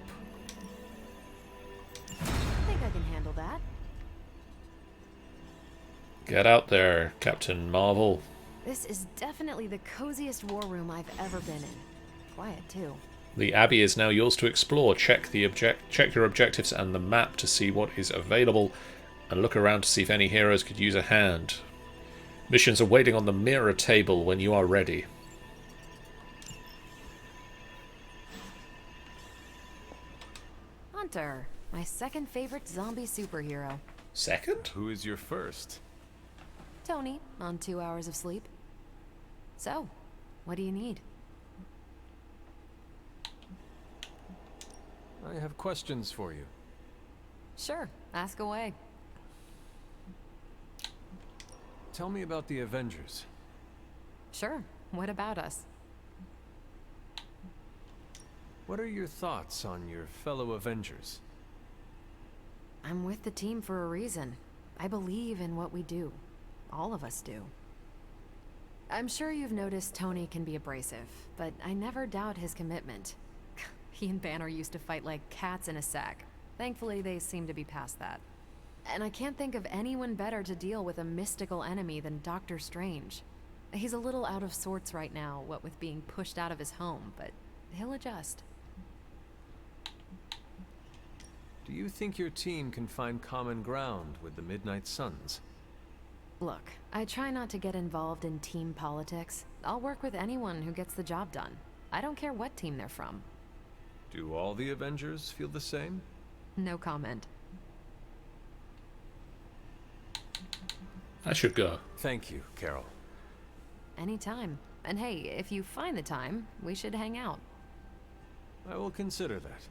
I think I can handle that. Get out there, Captain Marvel. This is definitely the coziest war room I've ever been in. Quiet, too. The Abbey is now yours to explore. Check your objectives and the map to see what is available, and look around to see if any heroes could use a hand. Missions are waiting on the mirror table when you are ready. Hunter, my second favorite zombie superhero. Second? Who is your first? Tony, on 2 hours of sleep. So, what do you need? I have questions for you. Sure, ask away. Tell me about the Avengers. Sure, what about us? What are your thoughts on your fellow Avengers? I'm with the team for a reason. I believe in what we do. All of us do. I'm sure you've noticed Tony can be abrasive, but I never doubt his commitment. He and Banner used to fight like cats in a sack. Thankfully, they seem to be past that. And I can't think of anyone better to deal with a mystical enemy than Doctor Strange. He's a little out of sorts right now, what with being pushed out of his home, but he'll adjust. Do you think your team can find common ground with the Midnight Suns? Look, I try not to get involved in team politics. I'll work with anyone who gets the job done. I don't care what team they're from. Do all the Avengers feel the same? No comment. I should go. Thank you, Carol. Anytime. And hey, if you find the time, we should hang out. I will consider that.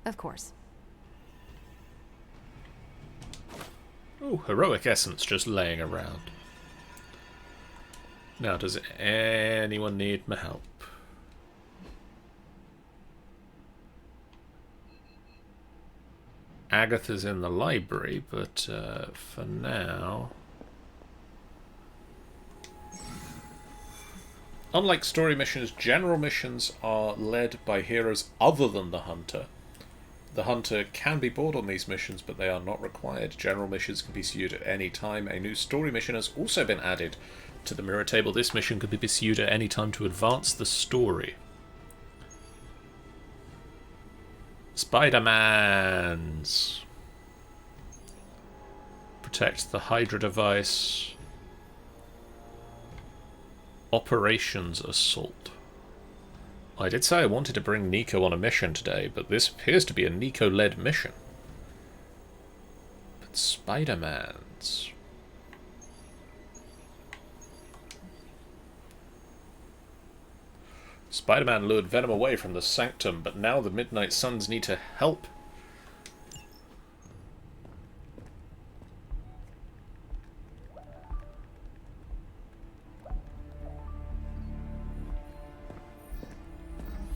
Of course. Oh, heroic essence just laying around. Now, does anyone need my help? Agatha's in the library, but for now... Unlike story missions, general missions are led by heroes other than the Hunter. The Hunter can be bought on these missions, but they are not required. General missions can be pursued at any time. A new story mission has also been added to the mirror table. This mission can be pursued at any time to advance the story. Spider-Man's. Protect the Hydra device. Operations Assault. I did say I wanted to bring Nico on a mission today, but this appears to be a Nico-led mission. But Spider-Man's... Spider-Man lured Venom away from the Sanctum, but now the Midnight Suns need to help.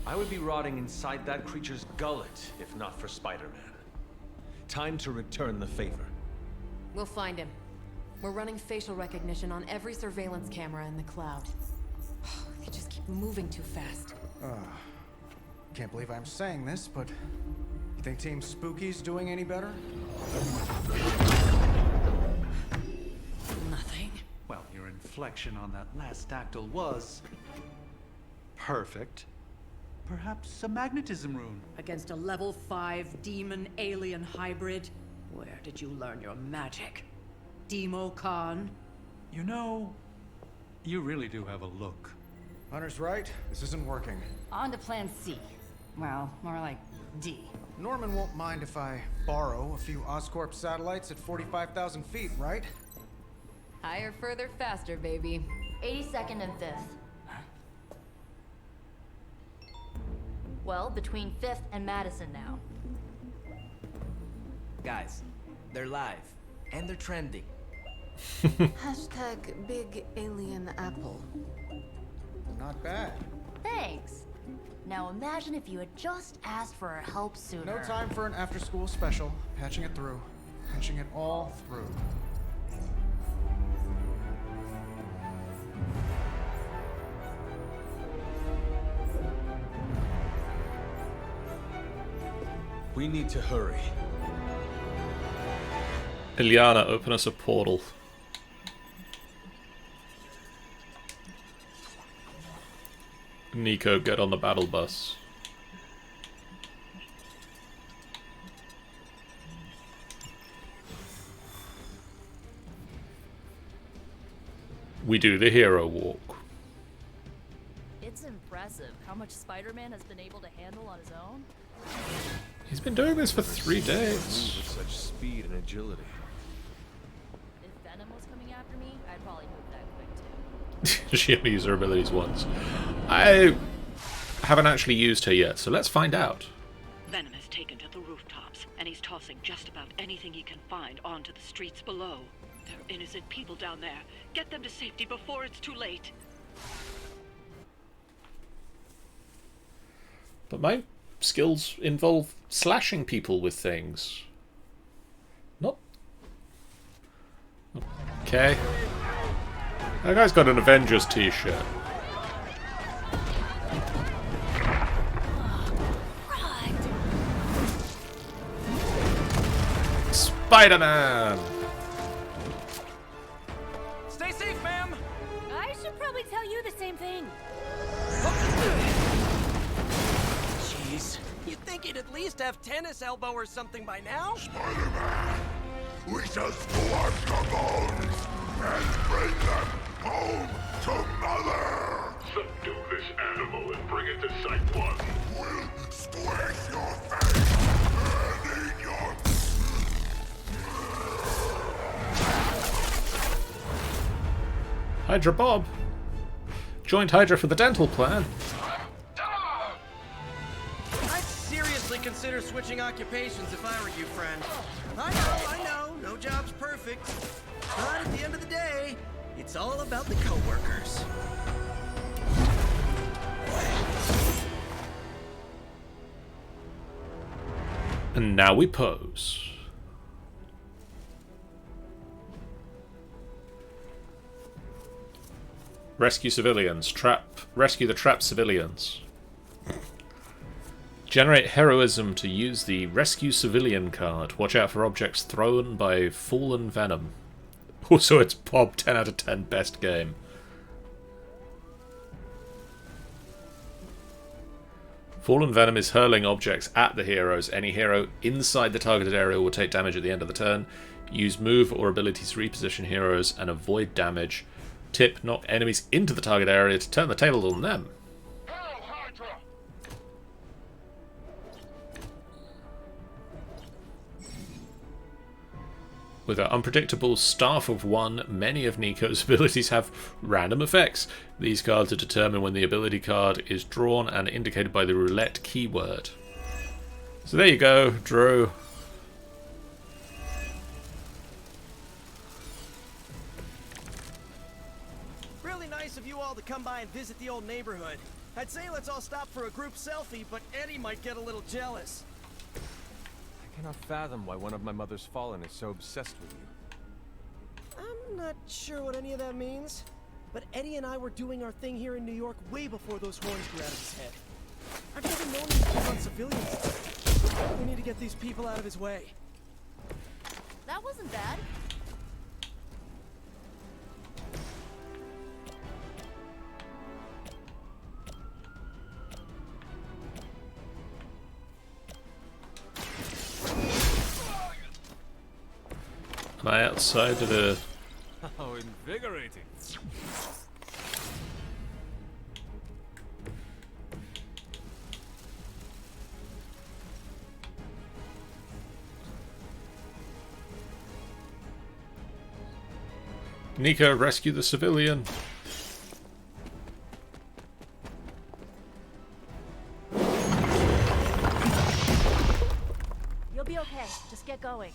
I would be rotting inside that creature's gullet if not for Spider-Man. Time to return the favor. We'll find him. We're running facial recognition on every surveillance camera in the cloud. They just keep moving too fast. Can't believe I'm saying this, but you think Team Spooky's doing any better? Nothing. Well, your inflection on that last dactyl was... perfect. Perhaps a magnetism rune. Against a level 5 demon alien hybrid? Where did you learn your magic? Demo Khan? You know, you really do have a look. Hunter's right. This isn't working. On to plan C. Well, more like D. Norman won't mind if I borrow a few Oscorp satellites at 45,000 feet, right? Higher, further, faster, baby. 82nd and 5th. Well, between 5th and Madison now. Guys, they're live. And they're trending. Hashtag big alien apple. Not bad. Thanks. Now imagine if you had just asked for our help sooner. No time for an after-school special. Patching it through. Patching it all through. We need to hurry. Ilyana, open us a portal. Nico, get on the battle bus. We do the hero walk. It's impressive how much Spider-Man has been able to handle on his own. He's been doing this for 3 Move days. with such speed and agility. If Venom was coming after me, I'd probably move that quick too. She only used her abilities once. I haven't actually used her yet, so let's find out. Venom has taken to the rooftops, and he's tossing just about anything he can find onto the streets below. There are innocent people down there. Get them to safety before it's too late. But my skills involve slashing people with things. Not... Okay. That guy's got an Avengers t-shirt. Spider-Man! Stay safe, ma'am! I should probably tell you the same thing. Jeez, you'd think he'd at least have tennis elbow or something by now? Spider-Man, we shall squash the bones and bring them home to Mother! Subdue this animal and bring it to Site 1. We'll squish your face and eat your... Hydra Bob joined Hydra for the dental plan. I'd seriously consider switching occupations if I were you, friend. I know, no job's perfect. But at the end of the day, it's all about the coworkers. And now we pose. Rescue civilians. Rescue the trapped civilians. Generate heroism to use the Rescue Civilian card. Watch out for objects thrown by fallen Venom. Also, it's Bob 10 out of 10 best game. Fallen Venom is hurling objects at the heroes. Any hero inside the targeted area will take damage at the end of the turn. Use move or abilities to reposition heroes and avoid damage. Tip, knock enemies into the target area to turn the tables on them. Hail Hydra! With her unpredictable Staff of One, many of Nico's abilities have random effects. These cards are determined when the ability card is drawn and indicated by the roulette keyword. So there you go, Drew. Really nice of you all to come by and visit the old neighborhood. I'd say let's all stop for a group selfie, but Eddie might get a little jealous. I cannot fathom why one of my mother's fallen is so obsessed with you. I'm not sure what any of that means, but Eddie and I were doing our thing here in New York way before those horns grew out of his head. I've never known him to pick on civilians. We need to get these people out of his way. That wasn't bad. Am I outside of the... How invigorating. Nico, rescue the civilian. You'll be okay. Just get going.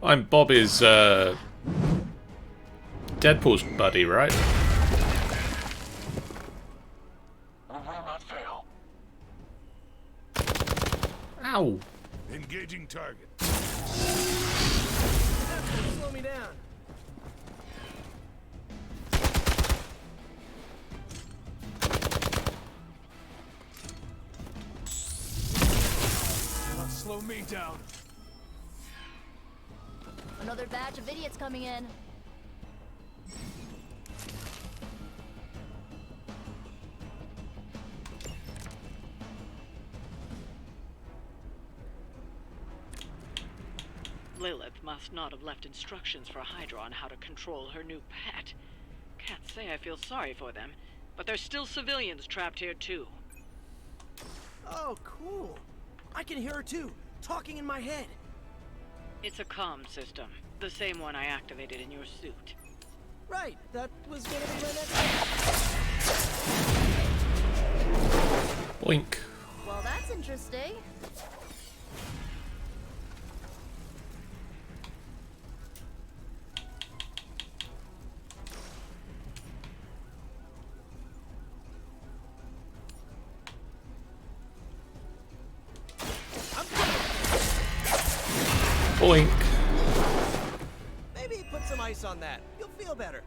I'm Bobby's, Deadpool's buddy, right? I will not fail. Ow! Engaging target. Slow me down. Slow me down. Another batch of idiots coming in. Lilith must not have left instructions for Hydra on how to control her new pet. Can't say I feel sorry for them, but there's still civilians trapped here too. Oh, cool. I can hear her too, talking in my head. It's a comm system, the same one I activated in your suit. Right, that was gonna be my next... Boink. Well, that's interesting. Boink. Maybe put some ice on that. You'll feel better.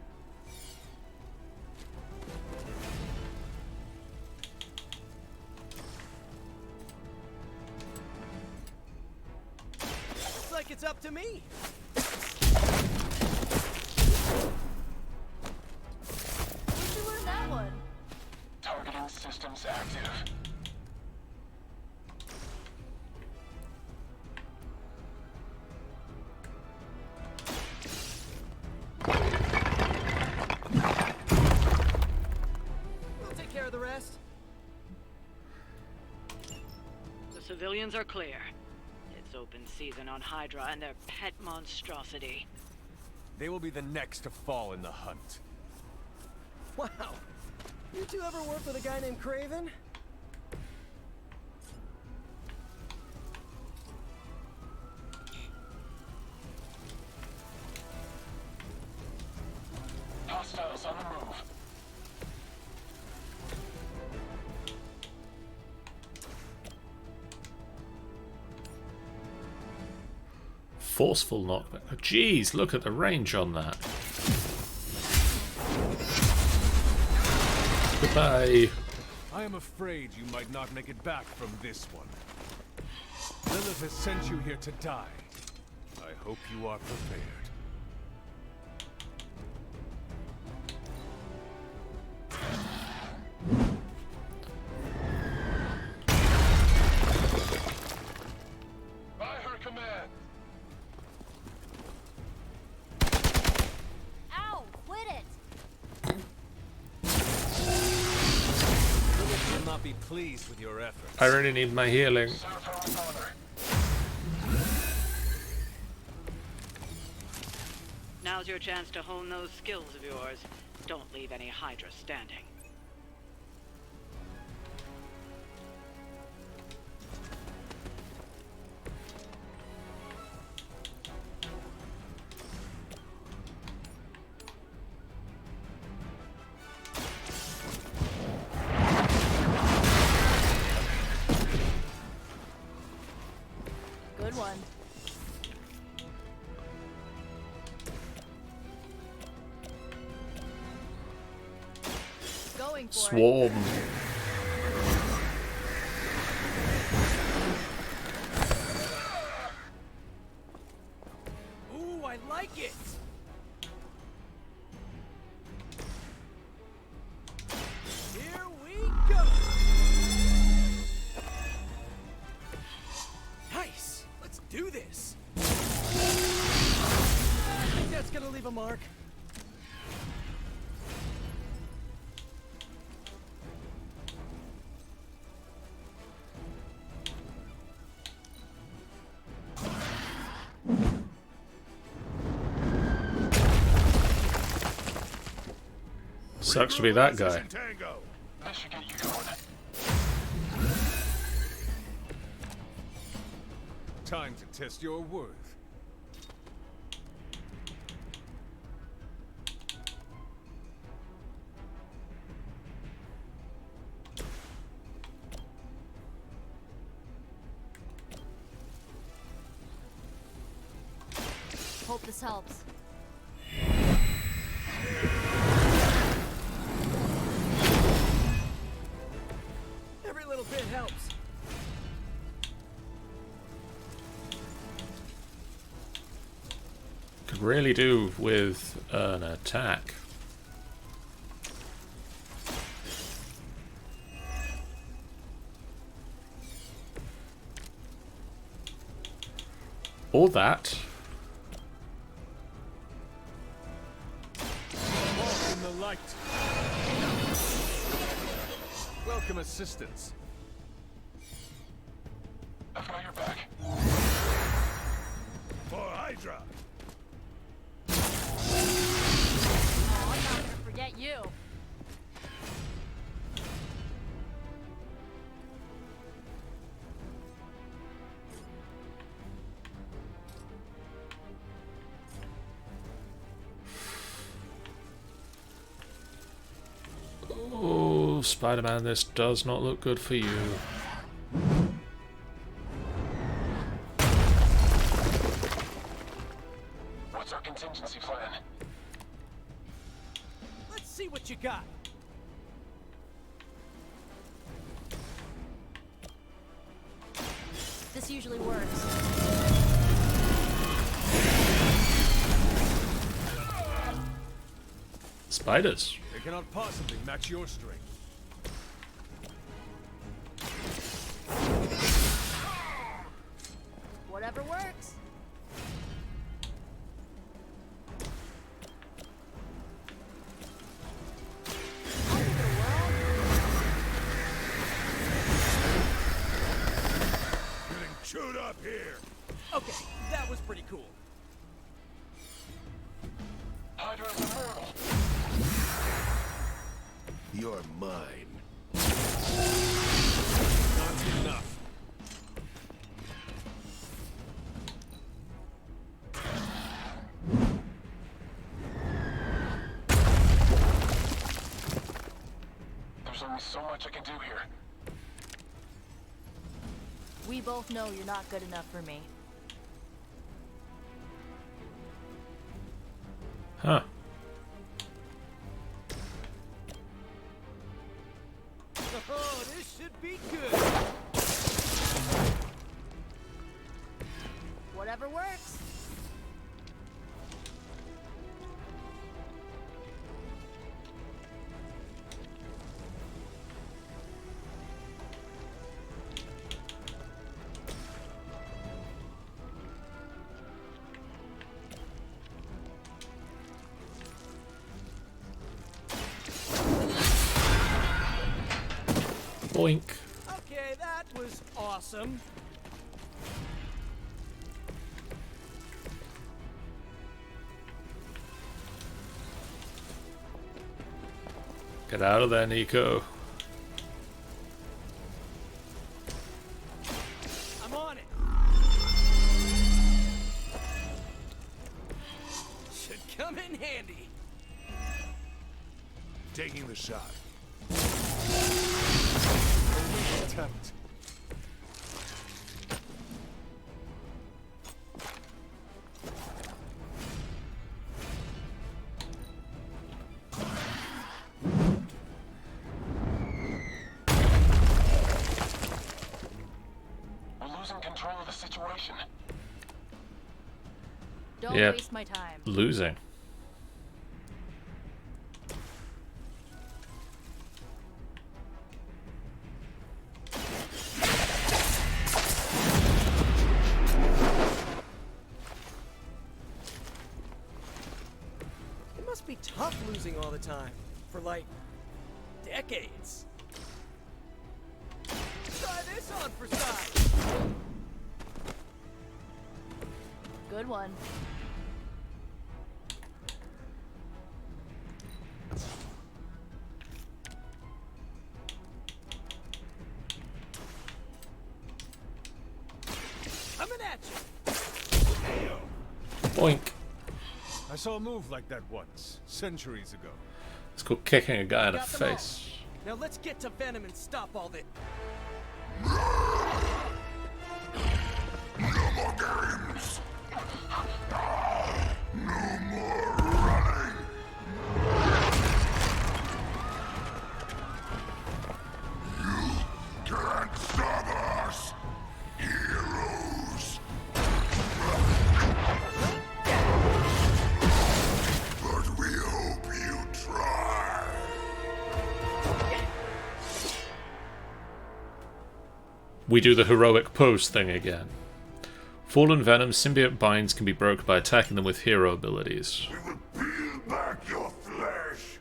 Looks like it's up to me. Where'd you learn that one? Targeting systems active. We'll take care of the rest. The civilians are clear. It's open season on Hydra and their pet monstrosity. They will be the next to fall in the hunt. Wow. You two ever work with a guy named Craven? Hostiles on the move. Forceful knockback. Jeez, look at the range on that. Goodbye. I am afraid you might not make it back from this one. Lilith has sent you here to die. I hope you are prepared. By her command. Ow! Quit it! Lilith will not be pleased with your efforts. I really need my healing. Now's your chance to hone those skills of yours. Don't leave any Hydra standing. Good one. Going for Swarm. Ooh, I like it. Here we go. Nice. Let's do this. I think that's gonna leave a mark. Sucks to be that guy. Tango. That should get you going. Time to test your worth. Hope this helps. Every little bit helps. Could really do with an attack. Or that. Walk in the light. Welcome assistance. I've got your back. For Hydra. Oh, I'm not gonna forget you. Oh, Spider-Man, this does not look good for you. contingency plan. Let's see what you got. This usually works. Spiders. They cannot possibly match your strength. Whatever works. Getting chewed up here. Okay, that was pretty cool. Hydra's immortal. You're mine. Not enough. There's only so much I can do here. We both know you're not good enough for me. Huh. Oh, this should be good. Whatever works. Boink. Okay, that was awesome. Get out of there, Nico. I'm on it. Should come in handy. Taking the shot. Attempt. We're losing control of the situation. Don't Yep. waste my time. Losing. It must be tough losing all the time. For like decades. Try this on for size. Good one. Coming at you. Boink. I saw a move like that once, centuries ago. It's called kicking a guy in the Got them all. face. Now let's get to Venom and stop all this. No more games. No more running. You can't stop us, heroes. But we hope you try. We do the heroic pose thing again. Fallen Venom symbiote binds can be broken by attacking them with hero abilities. We will peel back your flesh.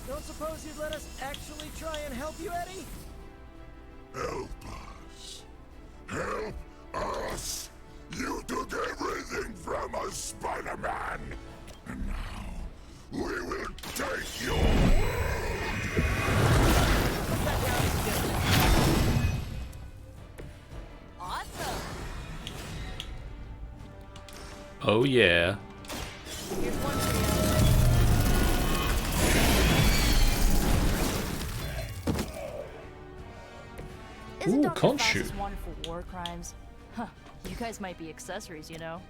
Don't suppose you'd let us actually try and help you, Eddie? Help us. Help us. You took everything from us, Spider-Man. And now, we will take your world. Awesome. Oh yeah. Here's one for you. Isn't Ooh, Dr. can't Faust's shoot. one for war crimes? Huh. You guys might be accessories, you know?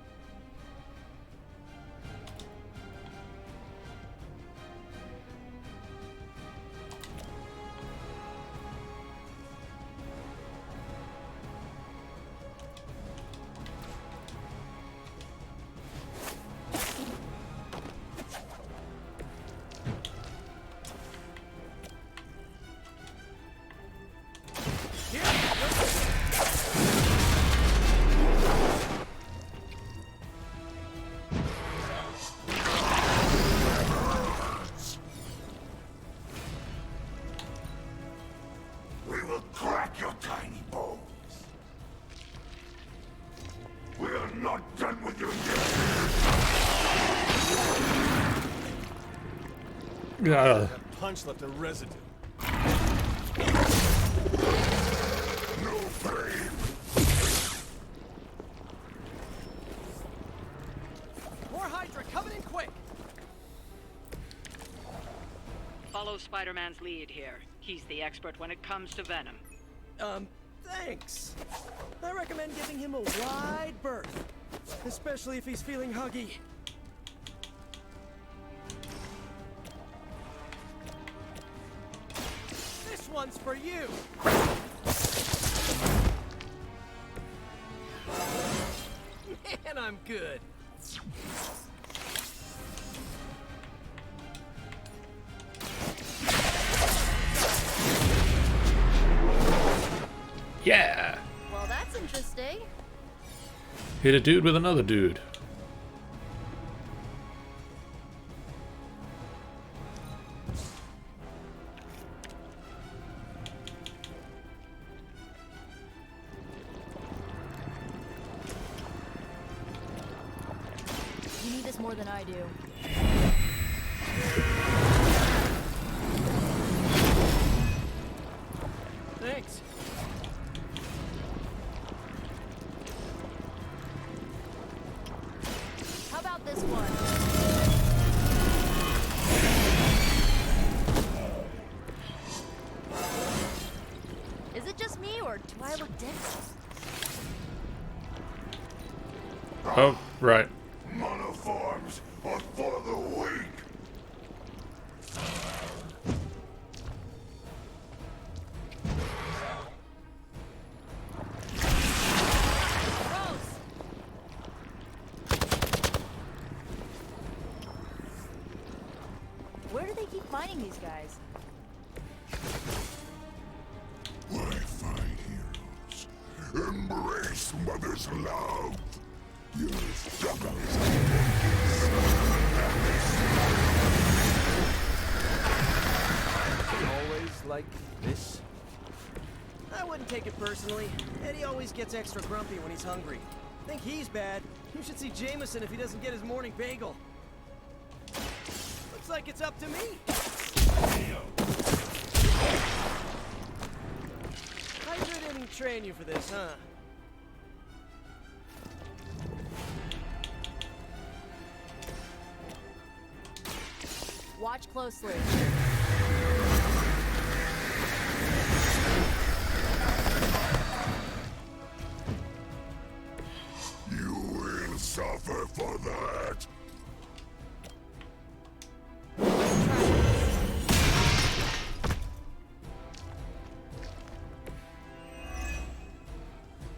We will crack your tiny bones. We are not done with you yet. Yeah. That punch left a residue. No pain. More Hydra coming in quick. Follow Spider-Man's lead here. He's the expert when it comes to Venom. Thanks. I recommend giving him a wide berth, especially if he's feeling huggy. This one's for you. Man, I'm good. Yeah. Well, that's interesting. Hit a dude with another dude. You need this more than I do. Thanks. How about this one? Is it just me, or do I look different? Oh, right. Monoforms are for the weak. Where do they keep finding these guys? When I find heroes, embrace mother's love. Your struggles Always like this? I wouldn't take it personally. Eddie always gets extra grumpy when he's hungry. Think he's bad. You should see Jameson if he doesn't get his morning bagel. Looks like it's up to me. Hydra didn't train you for this, huh? Watch closely. You will suffer for that.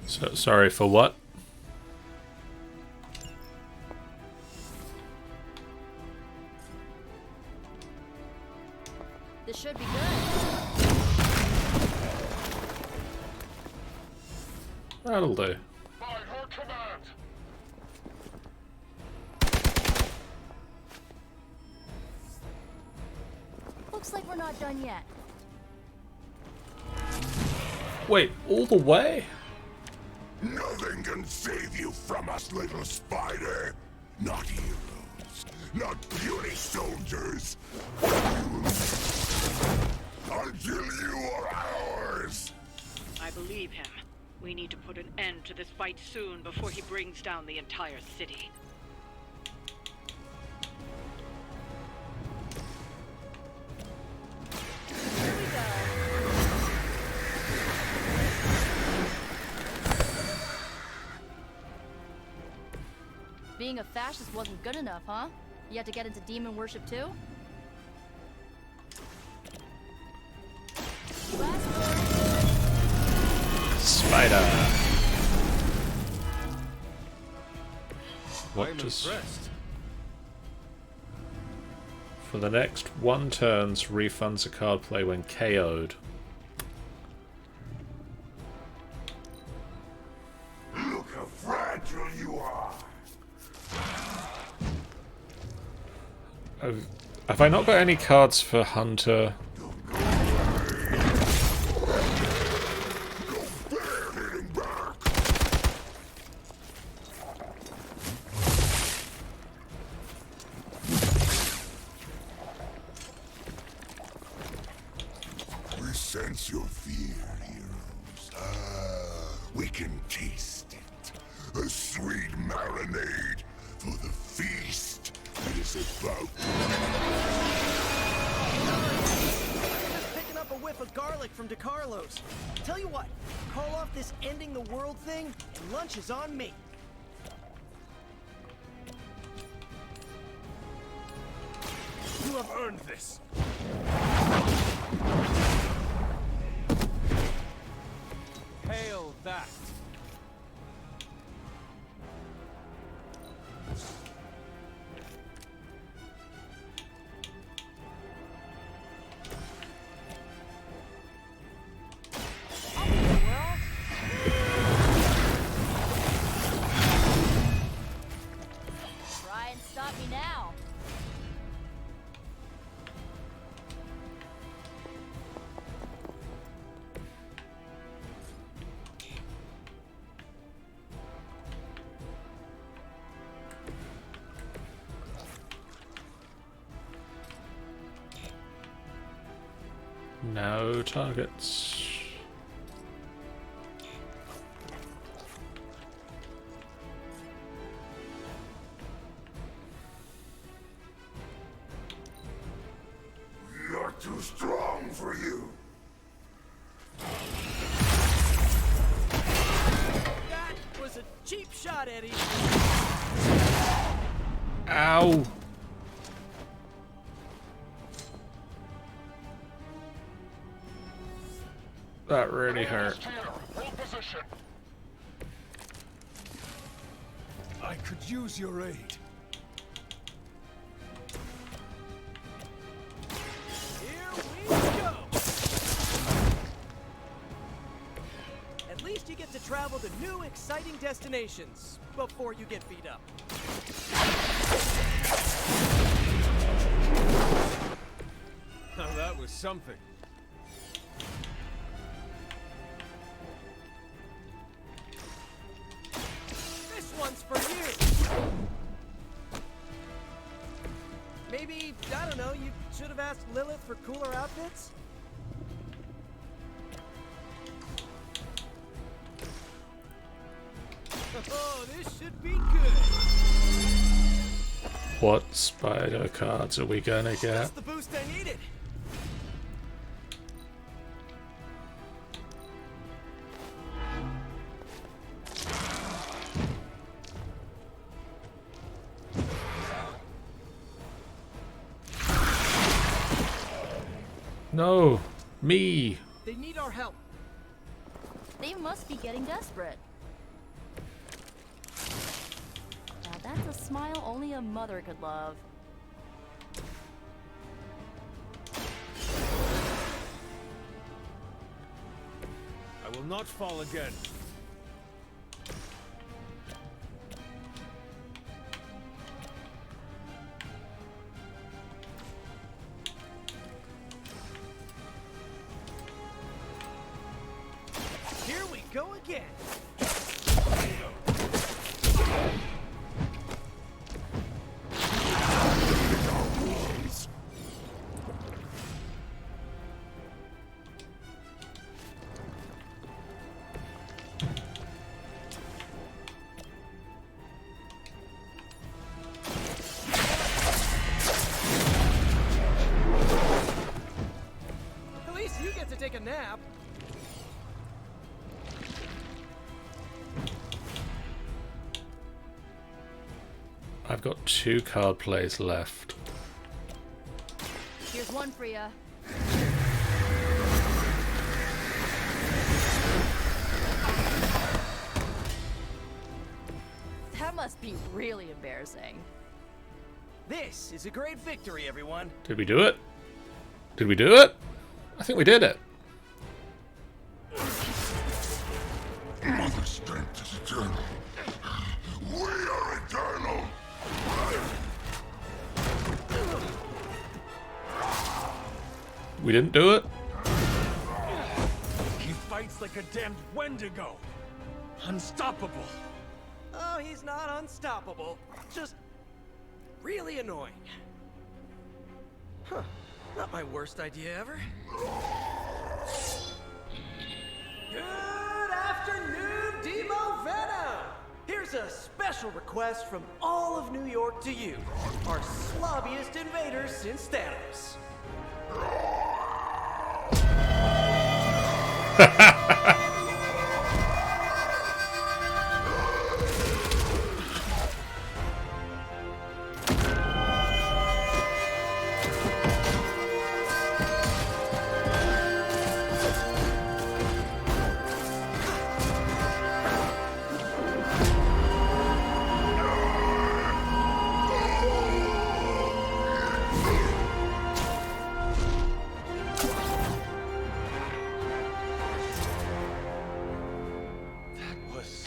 So, sorry for what? This should be good. That'll do. By her command. Looks like we're not done yet. Wait, all the way? Nothing can save you from us, little spider. Not heroes, not beauty soldiers. Until you are ours. I believe him. We need to put an end to this fight soon before he brings down the entire city. Here we go. Being a fascist wasn't good enough, huh? You had to get into demon worship too? Spider. What I'm does... impressed. For the next 1 turns, refunds a card play when KO'd. Look how fragile you are. Have I not got any cards for Hunter? We sense your fear, heroes. We can taste it. A sweet marinade for the feast that is about. Just picking up a whiff of garlic from DeCarlo's. Tell you what, call off this ending the world thing, and lunch is on me. You have earned this. Hail that. Try and stop me now. No targets. Not too strong for you. That was a cheap shot, Eddie. Ow! That really hurt. I could use your aid. Here we go. At least you get to travel to new, exciting destinations before you get beat up. Now that was something. This one's for you. Maybe, I don't know, you should have asked Lilith for cooler outfits? Oh, this should be good. What spider cards are we gonna get? That's the boost I needed. No! Me! They need our help. They must be getting desperate. Now that's a smile only a mother could love. I will not fall again. Here we go again. At least you get to take a nap. I've got 2 card plays left. Here's one for ya. That must be really embarrassing. This is a great victory, everyone. Did we do it? Did we do it? I think we did it. Mother strength is eternal. We are eternal. We didn't do it? He fights like a damned Wendigo. Unstoppable. Oh, he's not unstoppable. Just really annoying. Huh. Not my worst idea ever. Good afternoon, Demo Venom! Here's a special request from all of New York to you, our slobbiest invaders since Thanos.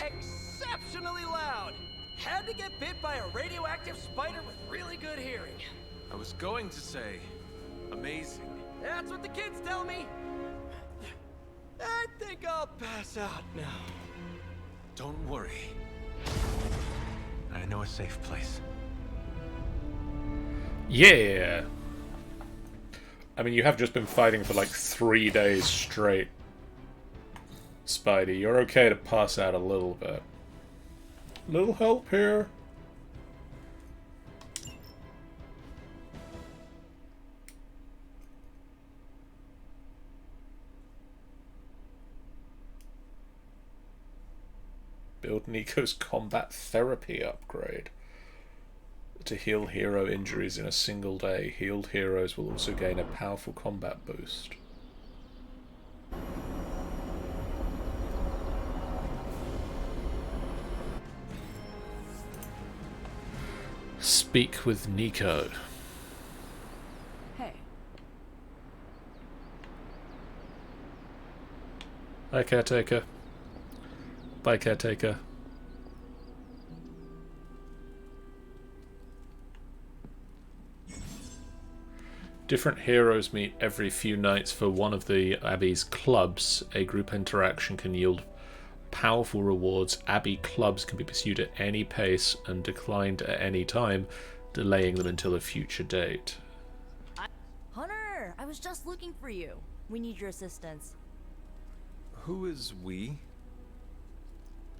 Exceptionally loud! Had to get bit by a radioactive spider with really good hearing. I was going to say, amazing. That's what the kids tell me. I think I'll pass out now. Don't worry. I know a safe place. Yeah. I mean, you have just been fighting for like 3 days straight. Spidey, you're okay to pass out a little bit. Little help here. Build Nico's combat therapy upgrade. To heal hero injuries in a single day, healed heroes will also gain a powerful combat boost. Speak with Nico. Hey. Hi, caretaker. Bye, caretaker. Different heroes meet every few nights for one of the Abbey's clubs. A group interaction can yield powerful rewards. Abbey clubs can be pursued at any pace and declined at any time, delaying them until a future date. Hunter, I was just looking for you. We need your assistance. Who is we?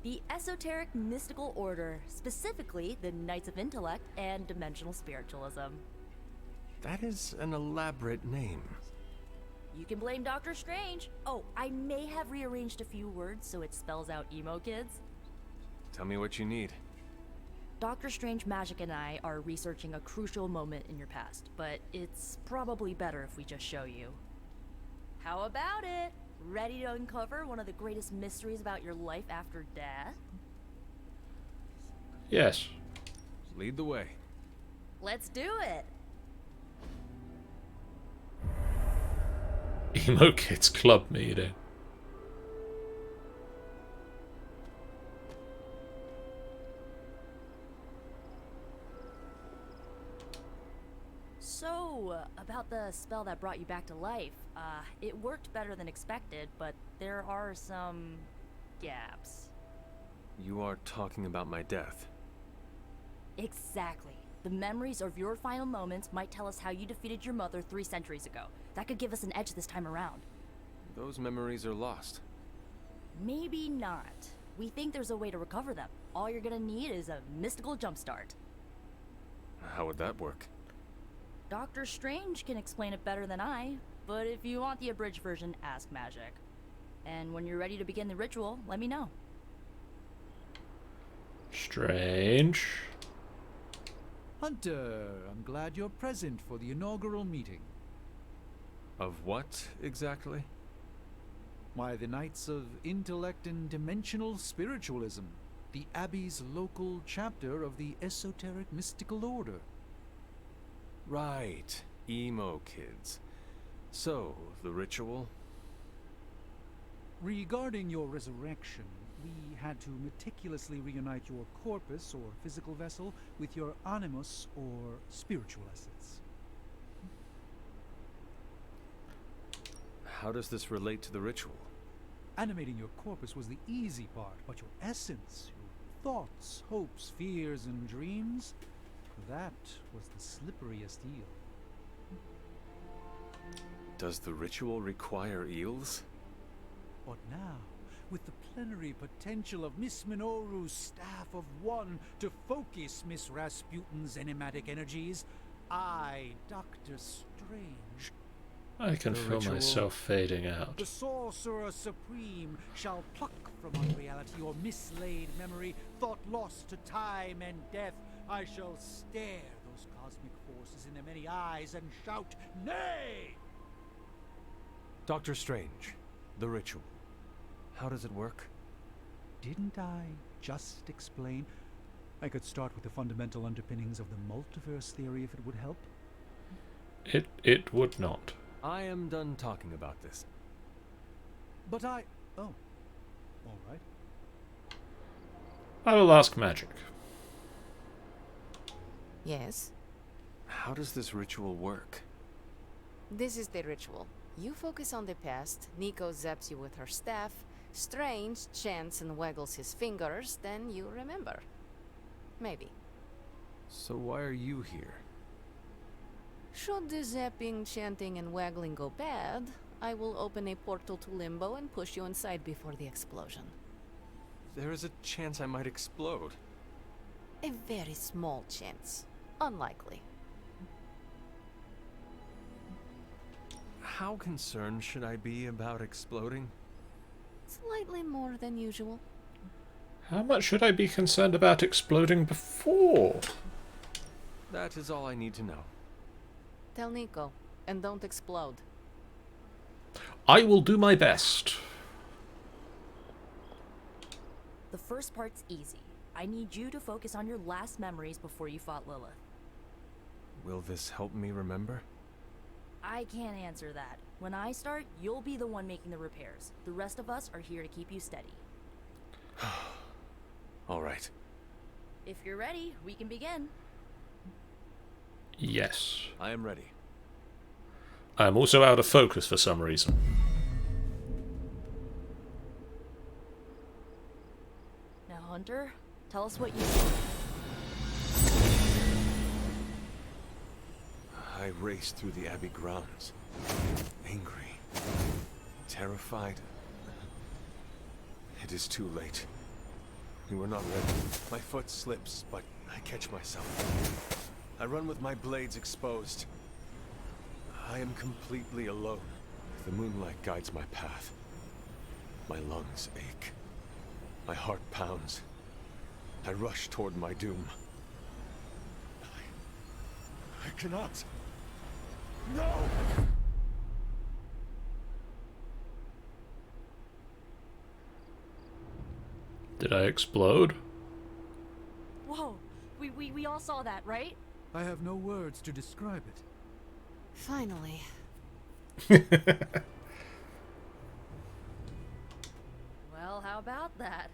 The Esoteric Mystical Order, specifically the Knights of Intellect and Dimensional Spiritualism. That is an elaborate name. You can blame Dr. Strange. Oh, I may have rearranged a few words so it spells out emo kids. Tell me what you need. Dr. Strange Magic and I are researching a crucial moment in your past, but it's probably better if we just show you. How about it? Ready to uncover one of the greatest mysteries about your life after death? Yes. Lead the way. Let's do it! Emo Kids Club meeting. So, about the spell that brought you back to life, it worked better than expected, but there are some gaps. You are talking about my death. Exactly. The memories of your final moments might tell us how you defeated your mother 3 centuries ago. That could give us an edge this time around. Those memories are lost. Maybe not. We think there's a way to recover them. All you're gonna need is a mystical jumpstart. How would that work? Doctor Strange can explain it better than I, but if you want the abridged version, ask Magic. And when you're ready to begin the ritual, let me know. Strange. Hunter, I'm glad you're present for the inaugural meeting. Of what, exactly? Why, the Knights of Intellect and Dimensional Spiritualism, the Abbey's local chapter of the Esoteric Mystical Order. Right. Emo kids. So, the ritual? Regarding your resurrection, we had to meticulously reunite your corpus, or physical vessel, with your animus, or spiritual essence. How does this relate to the ritual? Animating your corpus was the easy part, but your essence, your thoughts, hopes, fears, and dreams, that was the slipperiest eel. Does the ritual require eels? But now, with the plenary potential of Miss Minoru's Staff of One to focus Miss Rasputin's enigmatic energies, I, Doctor Strange, I can feel myself fading out. the Sorcerer Supreme, shall pluck from unreality your mislaid memory, thought lost to time and death. I shall stare those cosmic forces in their many eyes and shout, nay! Doctor Strange, the ritual. How does it work? Didn't I just explain? I could start with the fundamental underpinnings of the multiverse theory if it would help. It would not. I am done talking about this. But I... Oh. All right. I will ask Magic. Yes? How does this ritual work? This is the ritual. You focus on the past, Nico zaps you with her staff, Strange chants and waggles his fingers, then you remember. Maybe. So why are you here? Should the zapping, chanting, and waggling go bad, I will open a portal to Limbo and push you inside before the explosion. There is a chance I might explode. A very small chance. Unlikely. How concerned should I be about exploding? Slightly more than usual. How much should I be concerned about exploding before? That is all I need to know. Tell Nico, and don't explode. I will do my best. The first part's easy. I need you to focus on your last memories before you fought Lilith. Will this help me remember? I can't answer that. When I start, you'll be the one making the repairs. The rest of us are here to keep you steady. All right. If you're ready, we can begin. Yes. I am ready. I am also out of focus for some reason. Now, Hunter, tell us what you see. I raced through the Abbey grounds. Angry. Terrified. It is too late. We were not ready. My foot slips, but I catch myself. I run with my blades exposed. I am completely alone. The moonlight guides my path. My lungs ache. My heart pounds. I rush toward my doom. I cannot. No! Did I explode? Whoa! We all saw that, right? I have no words to describe it. Finally. Well, how about that?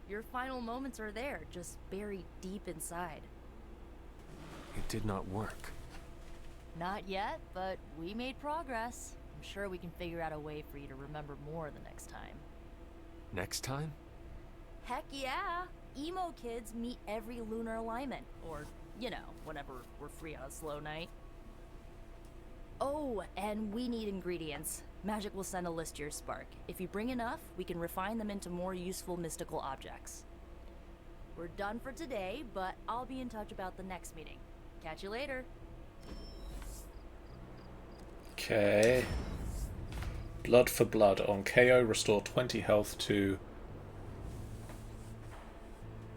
Your final moments are there, just buried deep inside. It did not work. Not yet, but we made progress. I'm sure we can figure out a way for you to remember more the next time. Next time? Heck yeah! Emo kids meet every lunar alignment. Or, you know, whenever we're free on a slow night. Oh, and we need ingredients. Magic will send a list to your spark. If you bring enough, we can refine them into more useful mystical objects. We're done for today, but I'll be in touch about the next meeting. Catch you later. Okay. Blood for blood. On KO, restore 20 health to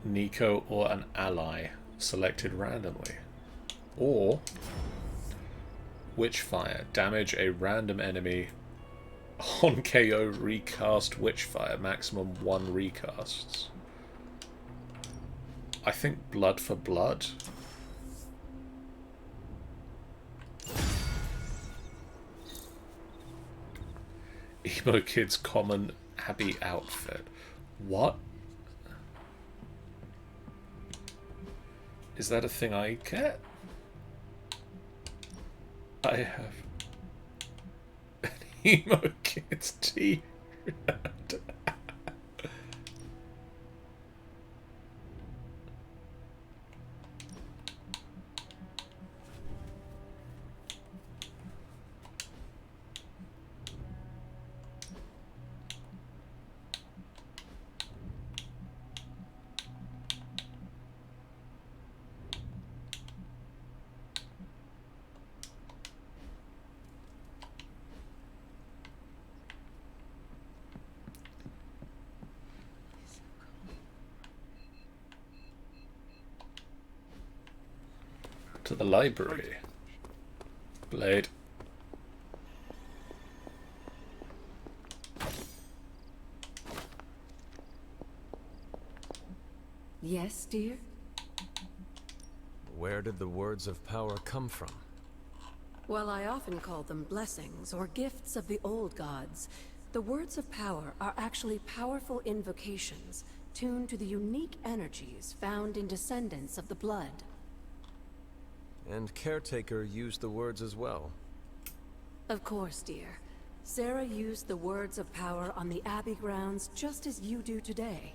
Nico or an ally, selected randomly. Or Witchfire. Damage a random enemy on KO. Recast Witchfire. Maximum 1 recasts. I think blood for blood. Emo Kid's common Abbey outfit. What? Is that a thing I get? I have an Emo Kid's t-shirt. To the library. Blade. Yes, dear? Where did the words of power come from? Well, I often call them blessings or gifts of the old gods. The words of power are actually powerful invocations tuned to the unique energies found in descendants of the blood. And Caretaker used the words as well. Of course, dear. Sarah used the words of power on the Abbey grounds just as you do today.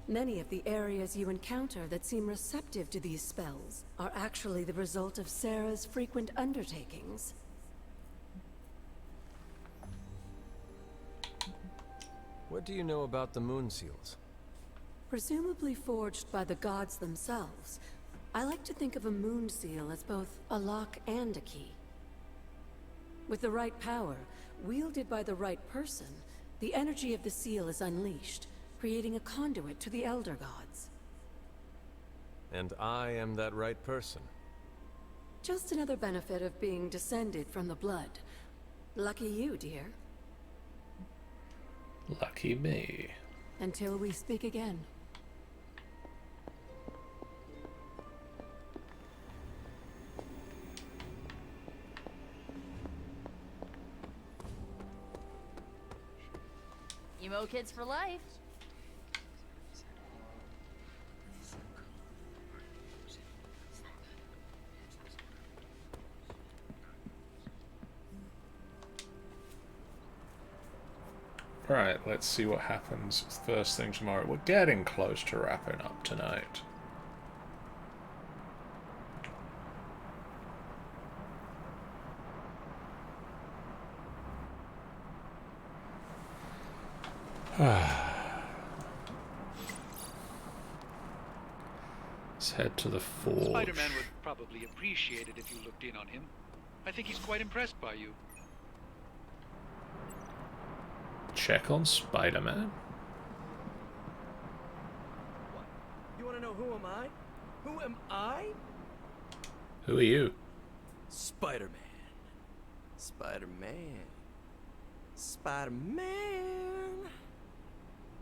Many of the areas you encounter that seem receptive to these spells are actually the result of Sarah's frequent undertakings. What do you know about the moon seals? Presumably forged by the gods themselves, I like to think of a moon seal as both a lock and a key. With the right power, wielded by the right person, the energy of the seal is unleashed, creating a conduit to the Elder Gods. And I am that right person. Just another benefit of being descended from the blood. Lucky you, dear. Lucky me. Until we speak again. Emo kids for life. Right, let's see what happens first thing tomorrow. We're getting close to wrapping up tonight. Let's head to the forge. Spider-Man would probably appreciate it if you looked in on him. I think he's quite impressed by you. Check on Spider-Man. What? You want to know who am I? Who am I? Who are you? Spider-Man. Spider-Man. Spider-Man.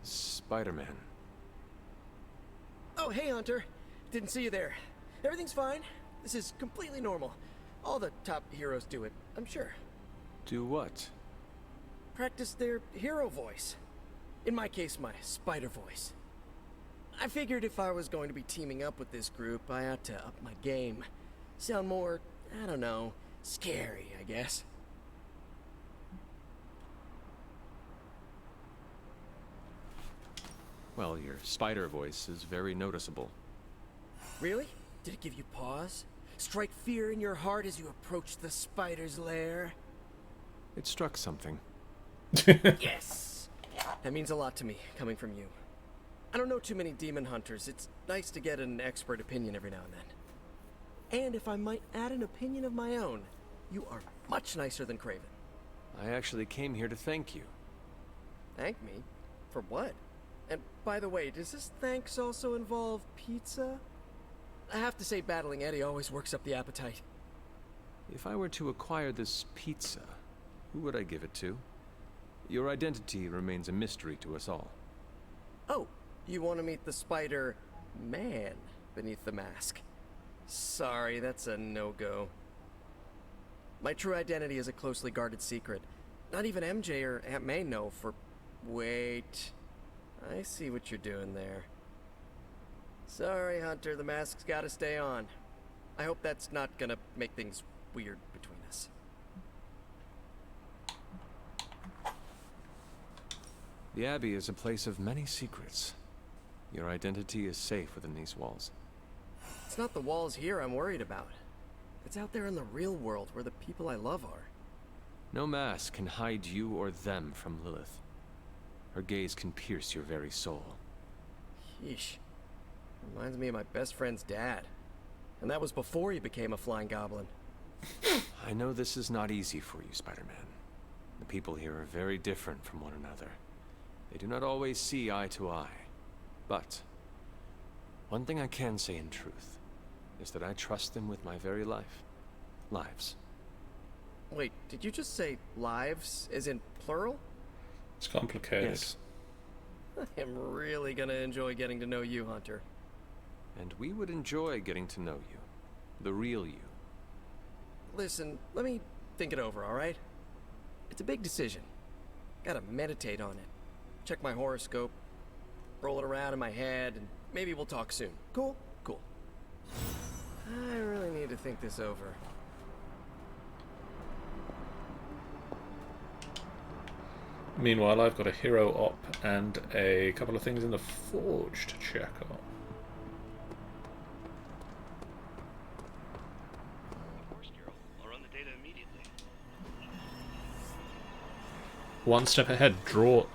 Spider-Man. Oh, hey, Hunter. Didn't see you there. Everything's fine. This is completely normal. All the top heroes do it, I'm sure. Do what? Practice their hero voice. In my case, my spider voice. I figured if I was going to be teaming up with this group, I ought to up my game. Sound more, I don't know, scary, I guess. Well, your spider voice is very noticeable. Really? Did it give you pause? Strike fear in your heart as you approach the spider's lair? It struck something. Yes! That means a lot to me, coming from you. I don't know too many demon hunters. It's nice to get an expert opinion every now and then. And if I might add an opinion of my own, you are much nicer than Craven. I actually came here to thank you. Thank me? For what? And by the way, does this thanks also involve pizza? I have to say battling Eddie always works up the appetite. If I were to acquire this pizza, who would I give it to? Your identity remains a mystery to us all. Oh, you want to meet the Spider-Man beneath the mask? Sorry, that's a no-go. My true identity is a closely guarded secret. Not even MJ or Aunt May know for... Wait... I see what you're doing there. Sorry, Hunter, the mask's gotta stay on. I hope that's not gonna make things weird between us. The Abbey is a place of many secrets. Your identity is safe within these walls. It's not the walls here I'm worried about. It's out there in the real world where the people I love are. No mask can hide you or them from Lilith. Her gaze can pierce your very soul. Yeesh. Reminds me of my best friend's dad. And that was before he became a flying goblin. I know this is not easy for you, Spider-Man. The people here are very different from one another. They do not always see eye to eye. But one thing I can say in truth is that I trust them with my very life. Lives. Wait, did you just say lives, as in plural? It's complicated. Yes. I am really gonna enjoy getting to know you, Hunter. And we would enjoy getting to know you. The real you. Listen, let me think it over, alright? It's a big decision. Gotta meditate on it. Check my horoscope, roll it around in my head, and maybe we'll talk soon. Cool? Cool. I really need to think this over. Meanwhile, I've got a hero op and a couple of things in the forge to check on. One step ahead, draw.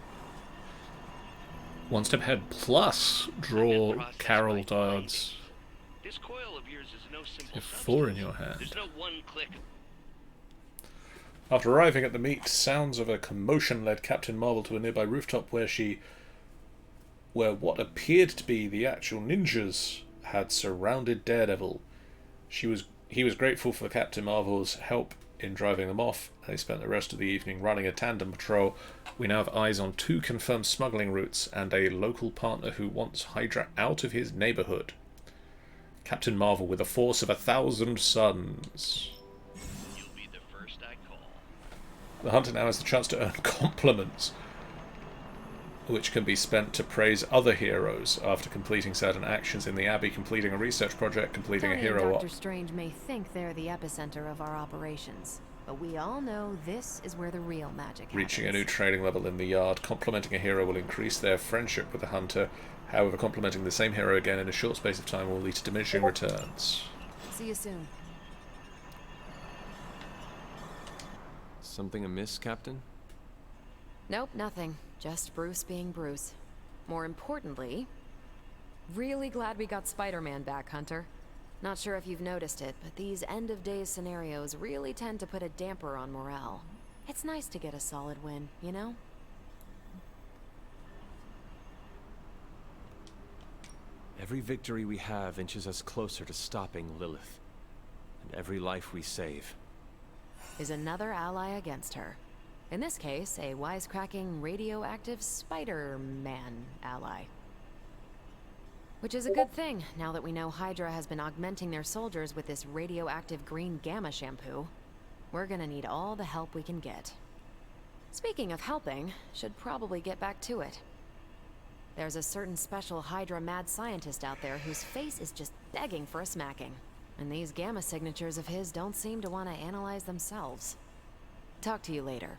One step ahead plus draw Carol Dards. This coil of yours is no simple Have 4 in your hand. There's no one click. After arriving at the meet, sounds of a commotion led Captain Marvel to a nearby rooftop where what appeared to be the actual ninjas had surrounded Daredevil. He was grateful for Captain Marvel's help in driving them off. They spent the rest of the evening running a tandem patrol. We now have eyes on 2 confirmed smuggling routes and a local partner who wants Hydra out of his neighborhood. Captain Marvel with a force of 1,000 suns. The hunter now has the chance to earn compliments, which can be spent to praise other heroes after completing certain actions in the Abbey, completing a research project, completing Tony a hero and op. Dr. Strange may think they're the epicenter of our operations, but we all know this is where the real magic happens. Reaching a new training level in the yard, complimenting a hero will increase their friendship with the hunter. However, complimenting the same hero again in a short space of time will lead to diminishing returns. See you soon. Something amiss, Captain? Nope, nothing. Just Bruce being Bruce. More importantly, really glad we got Spider-Man back, Hunter. Not sure if you've noticed it, but these end-of-days scenarios really tend to put a damper on morale. It's nice to get a solid win, you know? Every victory we have inches us closer to stopping Lilith. And every life we save is another ally against her. In this case, a wisecracking, radioactive Spider-Man ally. Which is a good thing, now that we know Hydra has been augmenting their soldiers with this radioactive green gamma shampoo. We're gonna need all the help we can get. Speaking of helping, should probably get back to it. There's a certain special Hydra mad scientist out there whose face is just begging for a smacking. And these gamma signatures of his don't seem to want to analyze themselves. Talk to you later.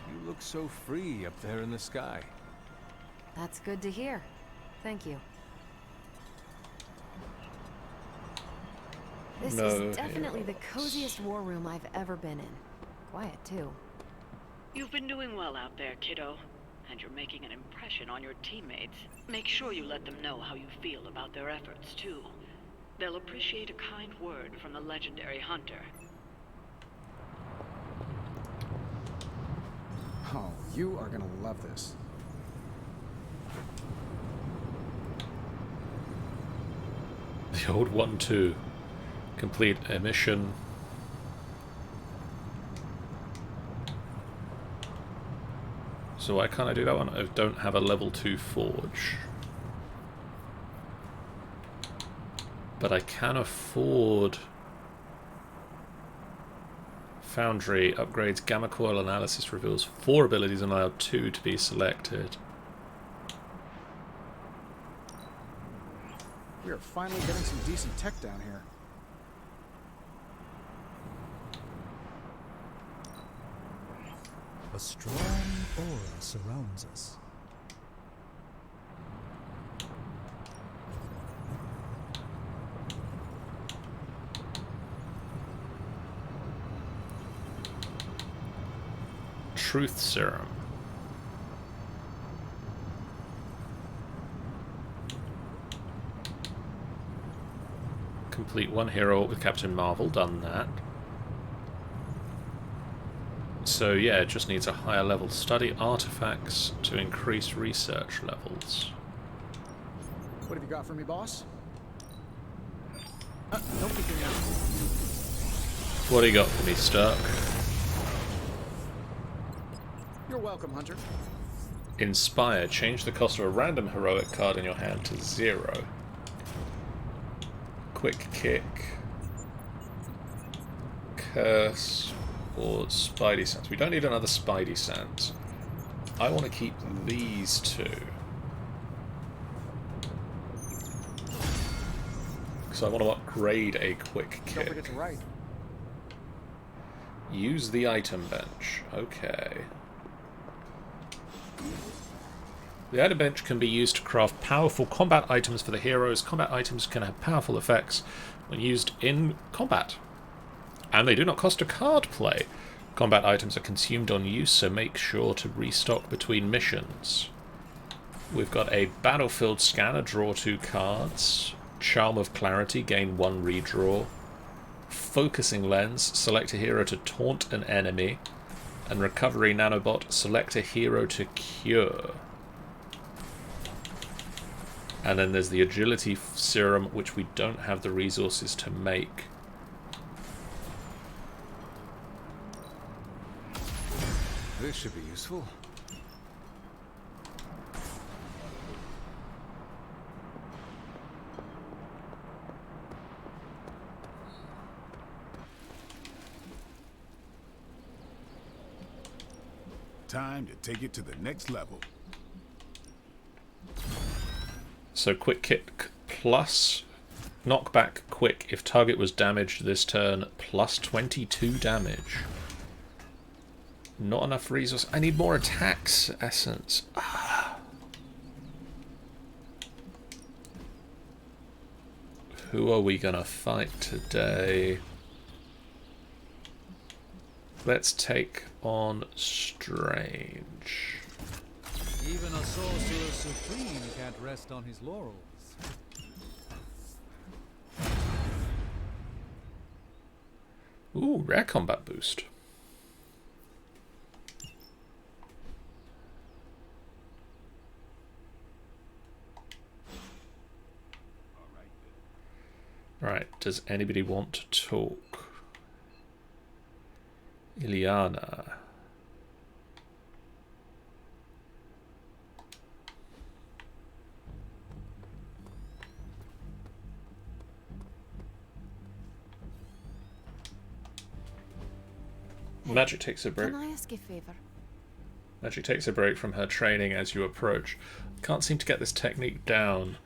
You look so free up there in the sky. That's good to hear. Thank you. This is definitely the coziest war room I've ever been in. Quiet, too. You've been doing well out there, kiddo. And you're making an impression on your teammates. Make sure you let them know how you feel about their efforts, too. They'll appreciate a kind word from the legendary Hunter. Oh, you are gonna love this. the old one to complete a mission. So why can't I do that one? I don't have a level 2 forge. But I can afford Foundry. Upgrades gamma coil analysis, reveals 4 abilities and allowed 2 to be selected. We are finally getting some decent tech down here. A strong aura surrounds us. Truth serum. Complete 1 hero with Captain Marvel, done that. So yeah, it just needs a higher level. Study artifacts to increase research levels. What have you got for me, boss? Don't be doing that. What do you got for me, Stark? You're welcome, Hunter. Inspire. Change the cost of a random heroic card in your hand to 0. Quick kick. Curse. Or Spidey sense. We don't need another Spidey sense. I want to keep these 2. Because I want to upgrade a quick kick. Don't forget to write. Use the item bench. Okay. The item bench can be used to craft powerful combat items for the heroes. Combat items can have powerful effects when used in combat. And they do not cost a card play. Combat items are consumed on use, so make sure to restock between missions. We've got a battlefield scanner, draw 2 cards. Charm of Clarity, gain 1 redraw. Focusing lens, select a hero to taunt an enemy. And recovery nanobot, select a hero to cure. And then there's the agility serum, which we don't have the resources to make. This should be useful. Time to take it to the next level. So quick kick plus knockback quick if target was damaged this turn, plus 22 damage. Not enough resource. I need more attacks essence. Who are we gonna fight today? Let's take on Strange. Even a sorcerer supreme can't rest on his laurels. Ooh, rare combat boost. Right, does anybody want to talk? Ileana. Magic takes a break. Can I ask a favor? Magic takes a break from her training as you approach. Can't seem to get this technique down.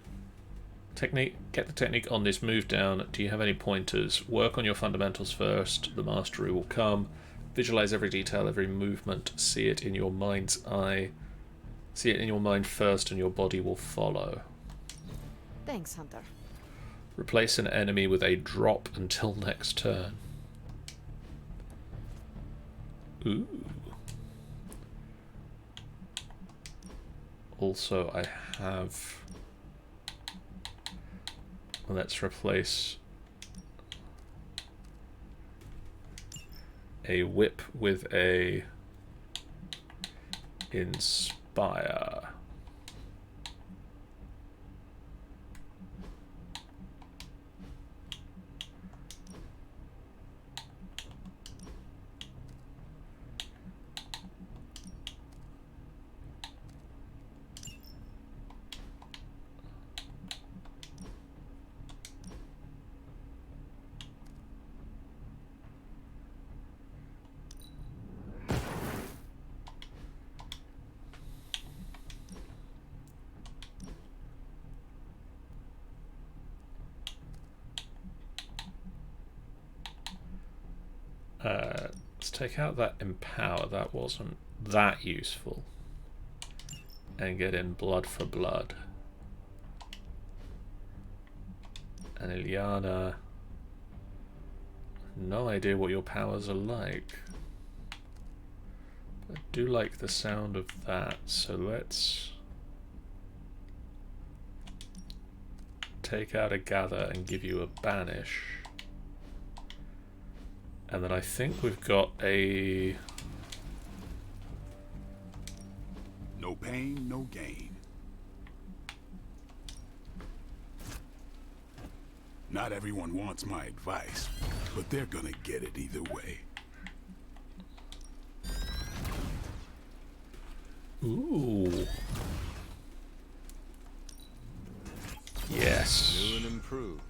Get the technique on this move down. Do you have any pointers? Work on your fundamentals first. The mastery will come. Visualize every detail, every movement. See it in your mind's eye. See it in your mind first and your body will follow. Thanks, Hunter. Replace an enemy with a drop until next turn. Ooh. Also, I have... Let's replace a whip with a inspire. take out that empower, that wasn't that useful. And get in blood for blood. And Ilyana, no idea what your powers are like. I do like the sound of that, so let's take out a gather and give you a banish. And then I think we've got a... No pain, no gain. Not everyone wants my advice, but they're gonna get it either way. Ooh. Yes. New and improved.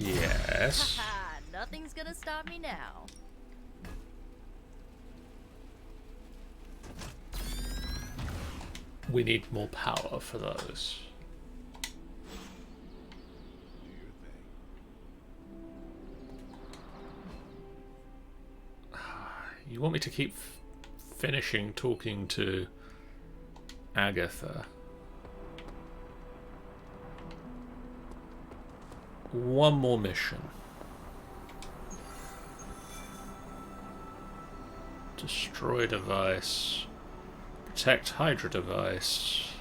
Yes. Haha, nothing's gonna stop me now. We need more power for those. You want me to keep finishing talking to Agatha? One more mission. Destroy device. Protect Hydra device.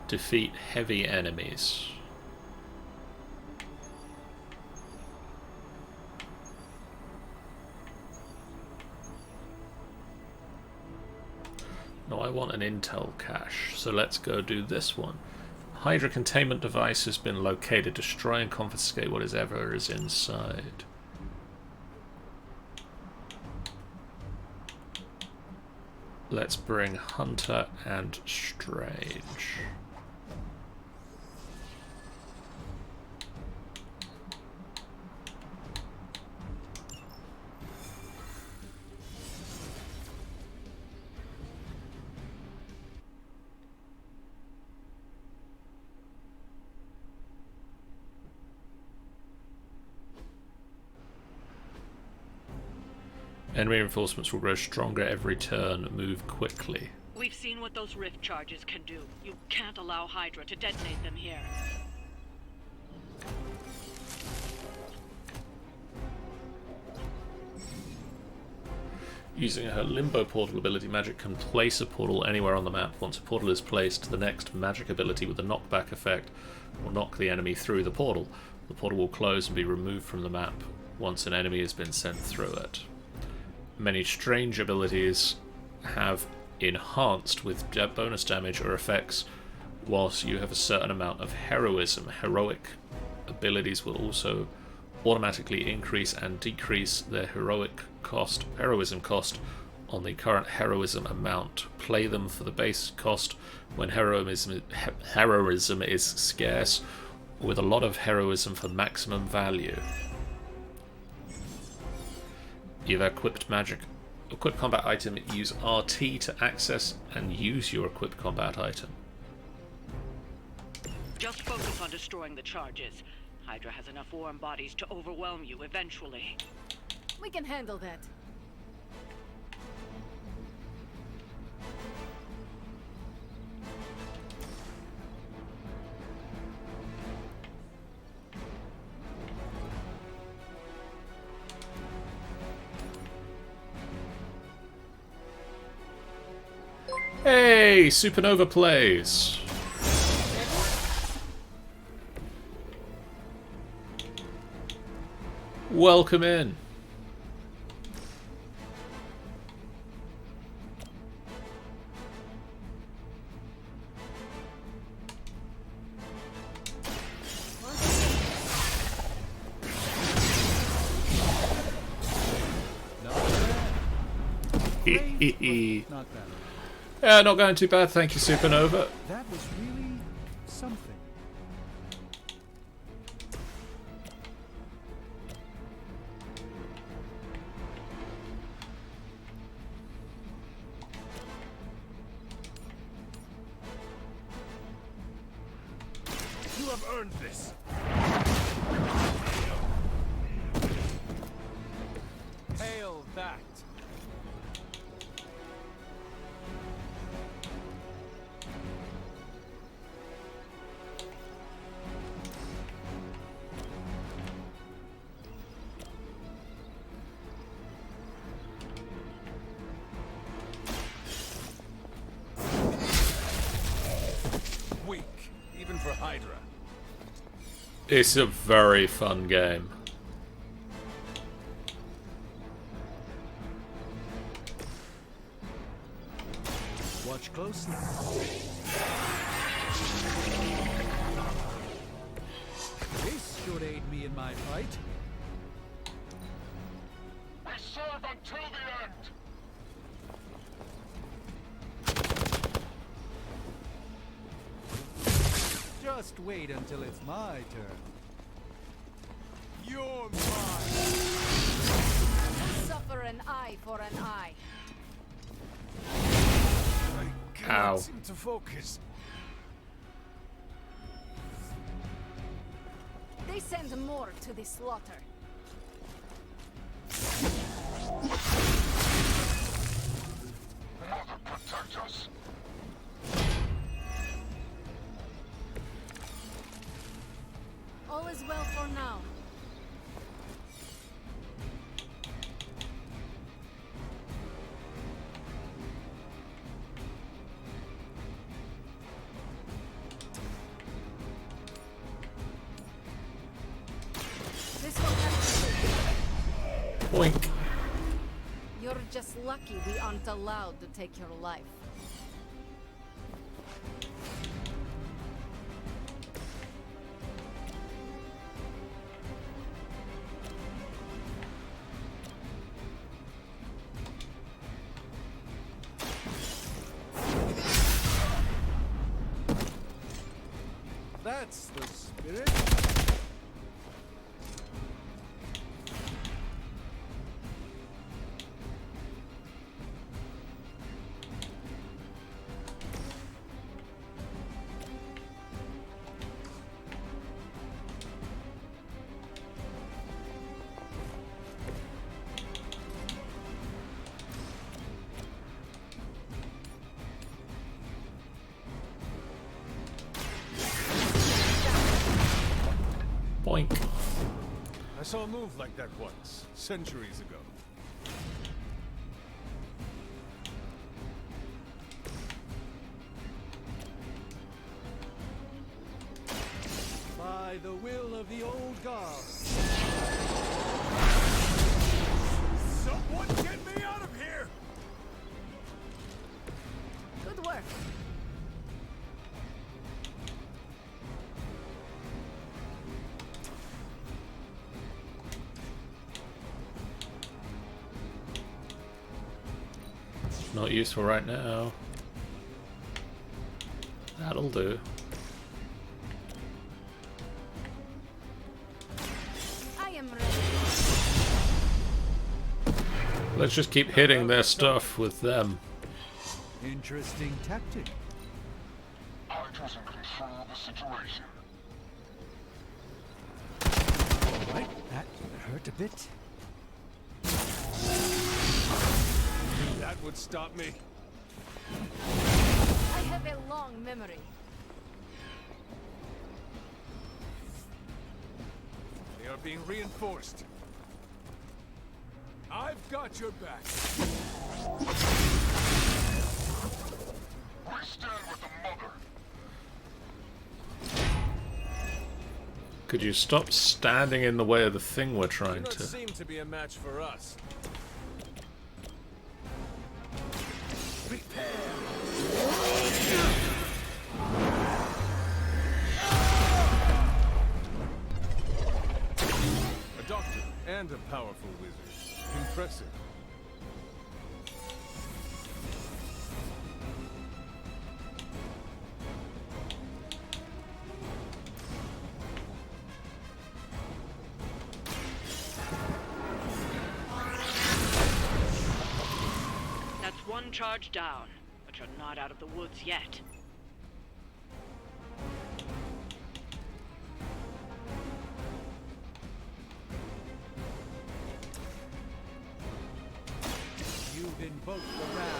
Defeat heavy enemies. No, I want an intel cache, so let's go do this one. Hydra containment device has been located. Destroy and confiscate whatever is inside. Let's bring Hunter and Strange. Enemy reinforcements will grow stronger every turn. Move quickly. We've seen what those rift charges can do. You can't allow Hydra to detonate them here. Using her limbo portal ability, magic can place a portal anywhere on the map. Once a portal is placed, the next magic ability with a knockback effect will knock the enemy through the portal. The portal will close and be removed from the map once an enemy has been sent through it. Many strange abilities have enhanced with bonus damage or effects whilst you have a certain amount of heroism. Heroic abilities will also automatically increase and decrease their heroism cost on the current heroism amount. Play them for the base cost when heroism is scarce, with a lot of heroism for maximum value. You've equipped magic. Equip combat item, use RT to access and use your equipped combat item. Just focus on destroying the charges. Hydra has enough warm bodies to overwhelm you eventually. We can handle that. Hey, Supernova plays. Welcome in. Not bad. Yeah, not going too bad, thank you, Supernova. That was really something. You have earned this. Hail that. Weak, even for Hydra. It's a very fun game. Watch closely. This should aid me in my fight. We serve until the end! Just wait until it's my turn. You're mine. Suffer an eye for an eye. I cannot Ow. seem to focus. They send more to the slaughter. Mother, protect us! All is well for now. This will have to do. Boink. You're just lucky we aren't allowed to take your life. That's the spirit. Boink. I saw a move like that once, centuries ago. By the will of the old god. Someone get me out of here! Good work. Not useful right now. That'll do. I am ready. Let's just keep hitting their stuff with them. Interesting tactic. Hydra's in control of the situation. Right, that hurt a bit. That would stop me. I have a long memory. They are being reinforced. I've got your back. We stand with the mother. Could you stop standing in the way of the thing we're Do trying not to? seem to be a match for us. A doctor and a powerful wizard. Impressive. That's one charge down, but you're not out of the woods yet. invoke the wrath.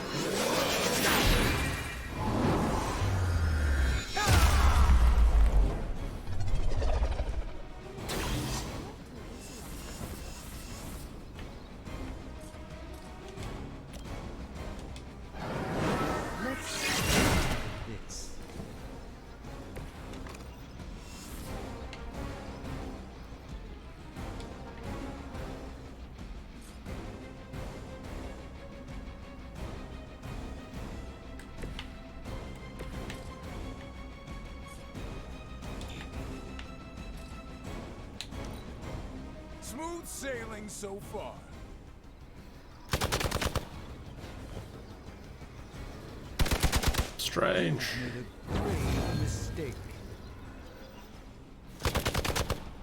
Smooth sailing so far. Strange. Made a grave mistake.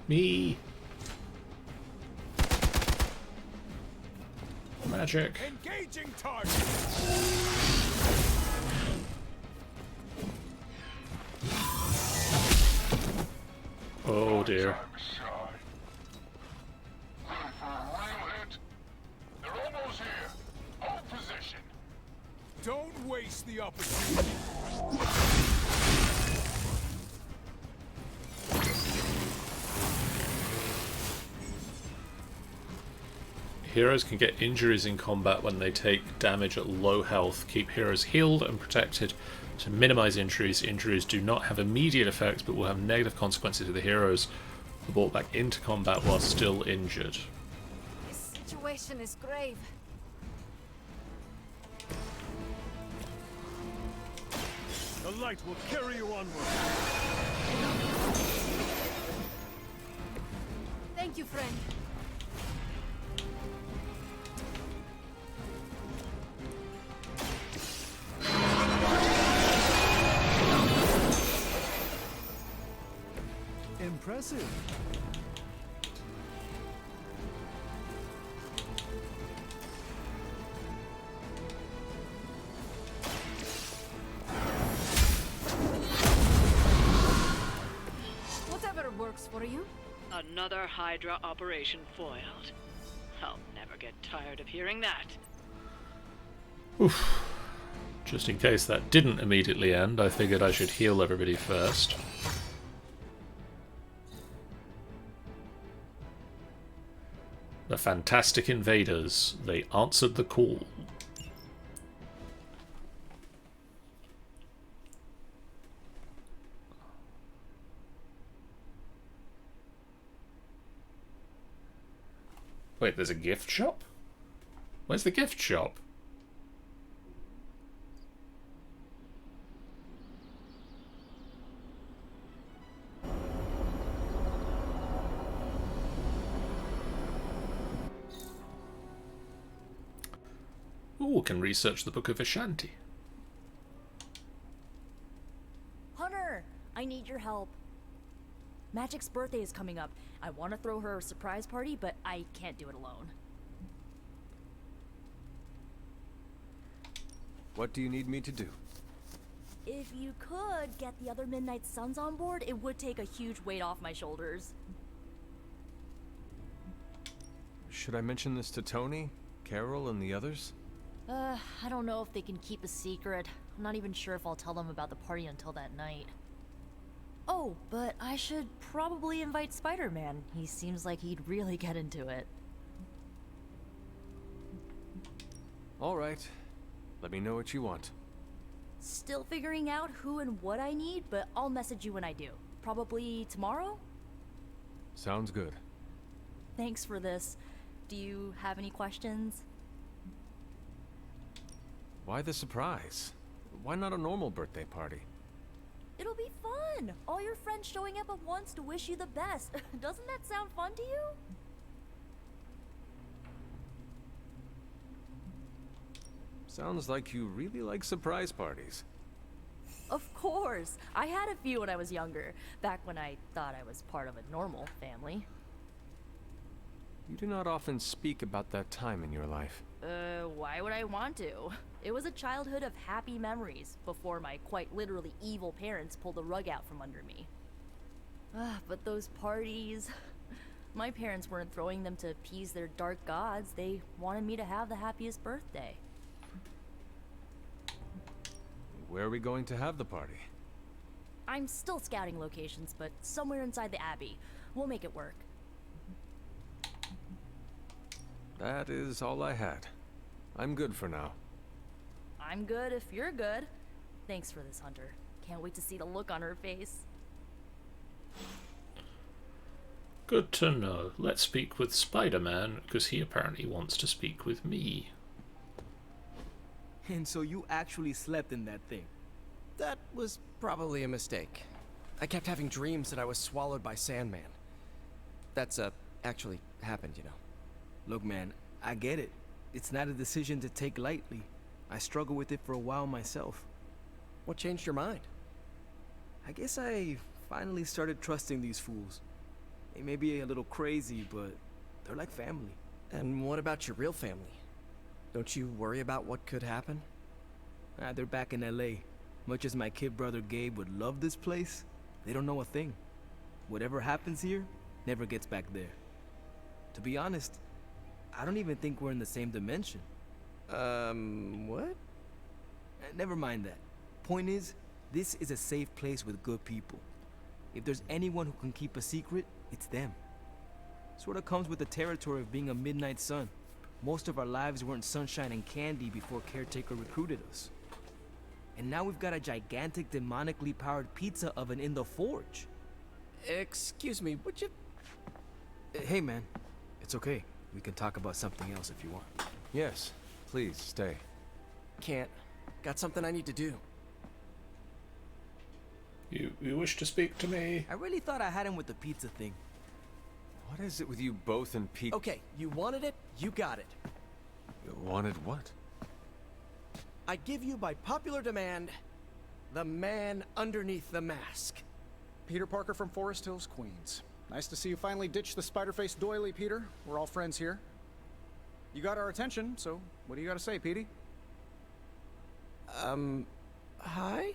Me. Magic. Engaging target. Oh dear. They're almost here. Hold position. Don't waste the opportunity. Heroes can get injuries in combat when they take damage at low health. Keep heroes healed and protected to minimize injuries. Injuries do not have immediate effects but will have negative consequences if the heroes are brought back into combat while still injured. This situation is grave. The light will carry you onward. Thank you, friend. Impressive. Whatever works for you. Another Hydra operation foiled. I'll never get tired of hearing that. Oof. Just in case that didn't immediately end, I figured I should heal everybody first. The fantastic invaders. They answered the call. Wait, there's a gift shop? Where's the gift shop? Ooh, can research the Book of Ashanti. Hunter, I need your help. Magic's birthday is coming up. I want to throw her a surprise party, but I can't do it alone. What do you need me to do? If you could get the other Midnight Suns on board, it would take a huge weight off my shoulders. Should I mention this to Tony, Carol, and the others? I don't know if they can keep a secret. I'm not even sure if I'll tell them about the party until that night. Oh, but I should probably invite Spider-Man. He seems like he'd really get into it. All right. Let me know what you want. Still figuring out who and what I need, but I'll message you when I do. Probably tomorrow? Sounds good. Thanks for this. Do you have any questions? Why the surprise? Why not a normal birthday party? It'll be fun! All your friends showing up at once to wish you the best. Doesn't that sound fun to you? Sounds like you really like surprise parties. Of course! I had a few when I was younger, back when I thought I was part of a normal family. You do not often speak about that time in your life. Why would I want to? It was a childhood of happy memories, before my quite literally evil parents pulled the rug out from under me. But those parties... My parents weren't throwing them to appease their dark gods, they wanted me to have the happiest birthday. where are we going to have the party? I'm still scouting locations, but somewhere inside the Abbey. We'll make it work. That is all I had. I'm good for now. I'm good if you're good. Thanks for this, Hunter. Can't wait to see the look on her face. Good to know. Let's speak with Spider-Man, because he apparently wants to speak with me. And so you actually slept in that thing? That was probably a mistake. I kept having dreams that I was swallowed by Sandman. That's, actually happened, you know. Look, man, I get it. It's not a decision to take lightly. I struggled with it for a while myself. What changed your mind? I guess I finally started trusting these fools. They may be a little crazy, but they're like family. And what about your real family? Don't you worry about what could happen? They're back in LA. Much as my kid brother Gabe would love this place, they don't know a thing. Whatever happens here, never gets back there. To be honest, I don't even think we're in the same dimension. What? Never mind that. Point is, this is a safe place with good people. If there's anyone who can keep a secret, it's them. Sort of comes with the territory of being a midnight sun. Most of our lives weren't sunshine and candy before Caretaker recruited us. And now we've got a gigantic demonically powered pizza oven in the forge. Excuse me, would you... Hey man, it's okay. We can talk about something else if you want. Yes, please, stay. Can't. Got something I need to do. You wish to speak to me? I really thought I had him with the pizza thing. What is it with you both and Pete? Okay, you wanted it, you got it. You wanted what? I give you by popular demand, the man underneath the mask. Peter Parker from Forest Hills, Queens. Nice to see you finally ditch the spider-faced doily, Peter. We're all friends here. You got our attention, so what do you got to say, Petey? Hi?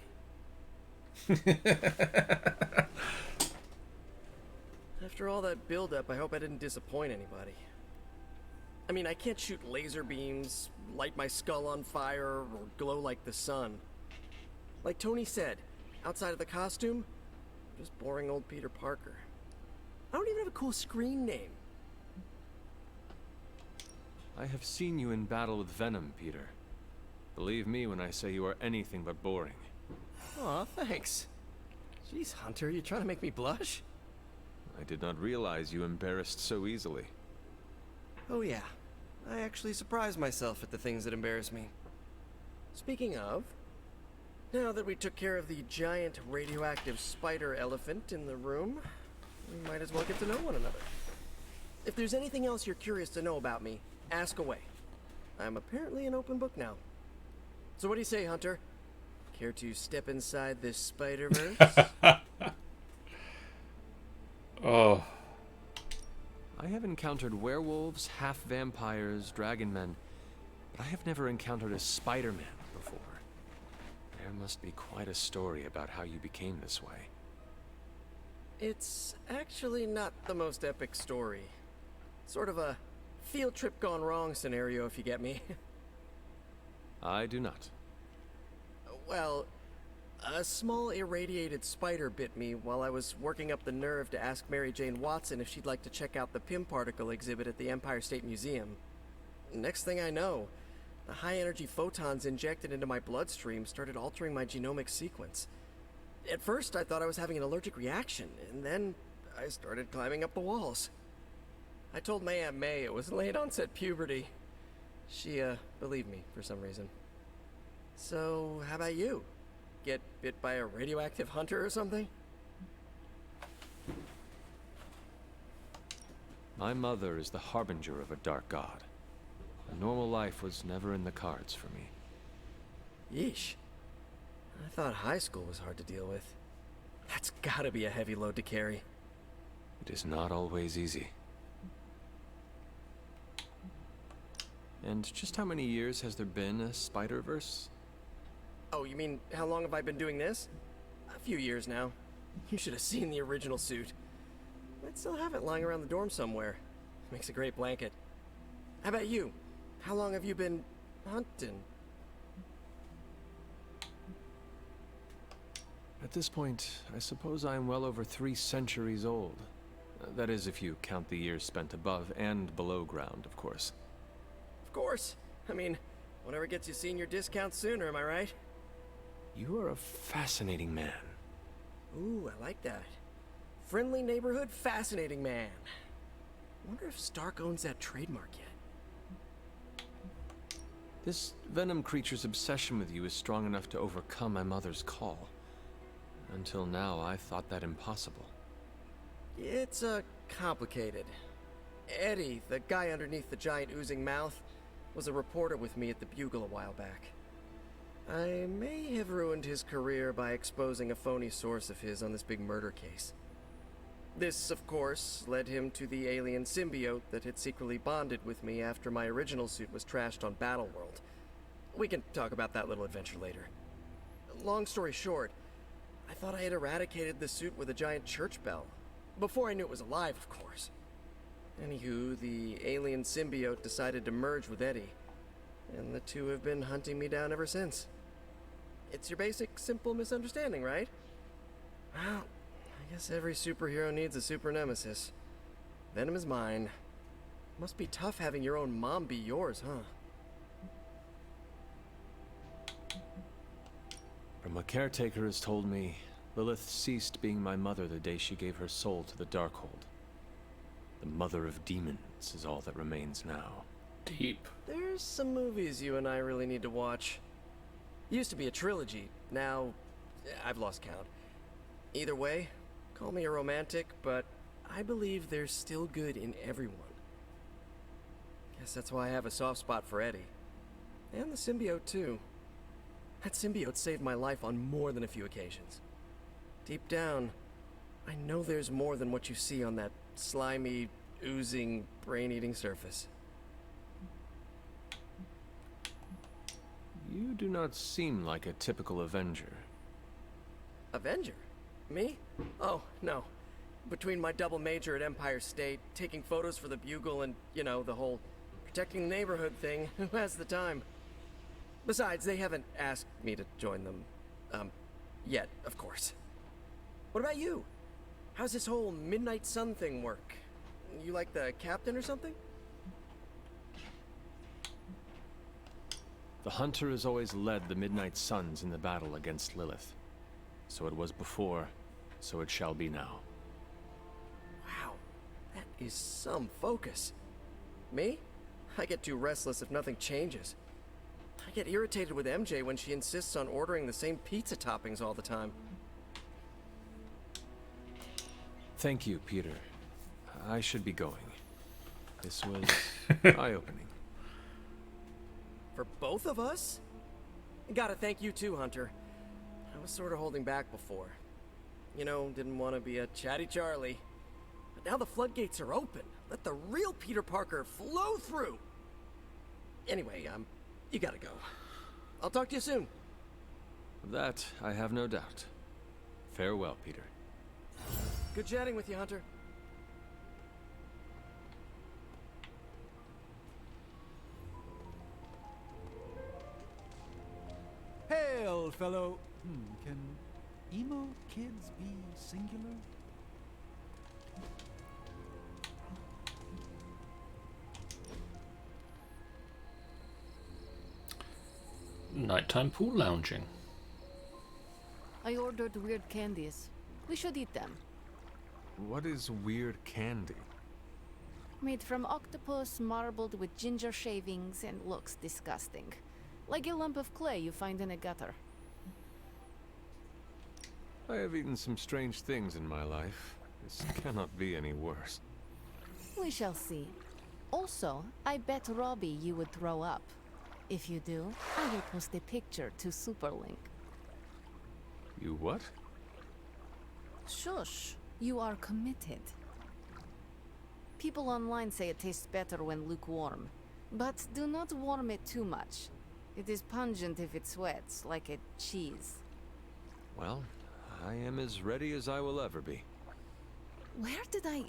After all that build-up, I hope I didn't disappoint anybody. I mean, I can't shoot laser beams, light my skull on fire, or glow like the sun. Like Tony said, outside of the costume, just boring old Peter Parker. I don't even have a cool screen name. I have seen you in battle with Venom, Peter. Believe me when I say you are anything but boring. Aw, thanks. Jeez, Hunter, you trying to make me blush? I did not realize you embarrassed so easily. Oh yeah, I actually surprise myself at the things that embarrass me. Speaking of, now that we took care of the giant radioactive spider elephant in the room, we might as well get to know one another. If there's anything else you're curious to know about me, ask away. I'm apparently an open book now. So what do you say, Hunter? Care to step inside this Spider-Verse? Oh. I have encountered werewolves, half-vampires, dragon men, but I have never encountered a Spider-Man before. There must be quite a story about how you became this way. It's actually not the most epic story. Sort of a field trip gone wrong scenario, if you get me. I do not. Well, a small irradiated spider bit me while I was working up the nerve to ask Mary Jane Watson if she'd like to check out the Pym particle exhibit at the Empire State Museum. Next thing I know, the high-energy photons injected into my bloodstream started altering my genomic sequence. At first, I thought I was having an allergic reaction, and then I started climbing up the walls. I told my Aunt May it was late-onset puberty. She, believed me for some reason. So, how about you? Get bit by a radioactive hunter or something? My mother is the harbinger of a dark god. A normal life was never in the cards for me. Yeesh. I thought high school was hard to deal with. That's gotta be a heavy load to carry. It is not always easy. And just how many years has there been a Spider-Verse? Oh, you mean how long have I been doing this? A few years now. You should have seen the original suit. I'd still have it lying around the dorm somewhere. Makes a great blanket. How about you? How long have you been hunting? At this point, I suppose I am well over 3 centuries old. That is, if you count the years spent above and below ground, of course. Of course. I mean, whatever gets you senior discounts sooner, am I right? You are a fascinating man. Ooh, I like that. Friendly neighborhood, fascinating man. Wonder if Stark owns that trademark yet. This Venom creature's obsession with you is strong enough to overcome my mother's call. Until now, I thought that impossible. It's, complicated. Eddie, the guy underneath the giant oozing mouth, was a reporter with me at the Bugle a while back. I may have ruined his career by exposing a phony source of his on this big murder case. This, of course, led him to the alien symbiote that had secretly bonded with me after my original suit was trashed on Battleworld. We can talk about that little adventure later. Long story short, I thought I had eradicated the suit with a giant church bell. Before I knew it was alive, of course. Anywho, the alien symbiote decided to merge with Eddie, and the two have been hunting me down ever since. It's your basic, simple misunderstanding, right? Well, I guess every superhero needs a super nemesis. Venom is mine. Must be tough having your own mom be yours, huh? From what Caretaker has told me, Lilith ceased being my mother the day she gave her soul to the Darkhold. The mother of demons is all that remains now. Deep. There's some movies you and I really need to watch. Used to be a trilogy, now I've lost count. Either way, call me a romantic, but I believe there's still good in everyone. Guess that's why I have a soft spot for Eddie. And the symbiote, too. That symbiote saved my life on more than a few occasions. Deep down, I know there's more than what you see on that slimy, oozing, brain-eating surface. You do not seem like a typical Avenger. Avenger? Me? Oh, no. Between my double major at Empire State, taking photos for the Bugle, and, you know, the whole protecting the neighborhood thing, who has the time? Besides, they haven't asked me to join them, yet, of course. What about you? How's this whole Midnight Sun thing work? You like the captain or something? The Hunter has always led the Midnight Suns in the battle against Lilith. So it was before, so it shall be now. Wow, that is some focus. Me? I get too restless if nothing changes. I get irritated with MJ when she insists on ordering the same pizza toppings all the time. Thank you, Peter. I should be going. This was eye-opening. For both of us? Gotta thank you too, Hunter. I was sort of holding back before. You know, didn't want to be a chatty Charlie. But now the floodgates are open. Let the real Peter Parker flow through. Anyway, you gotta go. I'll talk to you soon. Of that, I have no doubt. Farewell, Peter. Good chatting with you, Hunter. Hail, fellow. Can emo kids be singular? Nighttime pool lounging. I ordered weird candies. We should eat them. What is weird candy? Made from octopus, marbled with ginger shavings, and looks disgusting. Like a lump of clay you find in a gutter. I have eaten some strange things in my life. This cannot be any worse. We shall see. Also, I bet Robbie you would throw up. If you do, I will post a picture to Superlink. You what? Shush. You are committed. People online say it tastes better when lukewarm. But do not warm it too much. It is pungent if it sweats, like a cheese. Well, I am as ready as I will ever be. Where did I...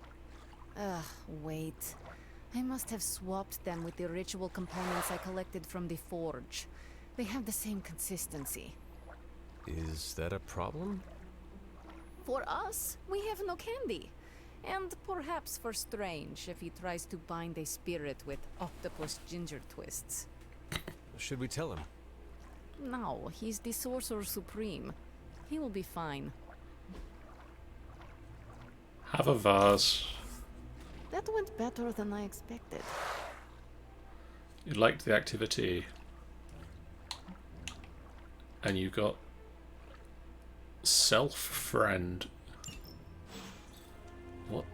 wait. I must have swapped them with the ritual components I collected from the forge. They have the same consistency. Is that a problem? For us, we have no candy. And perhaps for Strange if he tries to bind a spirit with octopus ginger twists. Should we tell him? No, he's the Sorcerer Supreme. He will be fine. Have a vase. That went better than I expected. You liked the activity. And you got self-friend. What?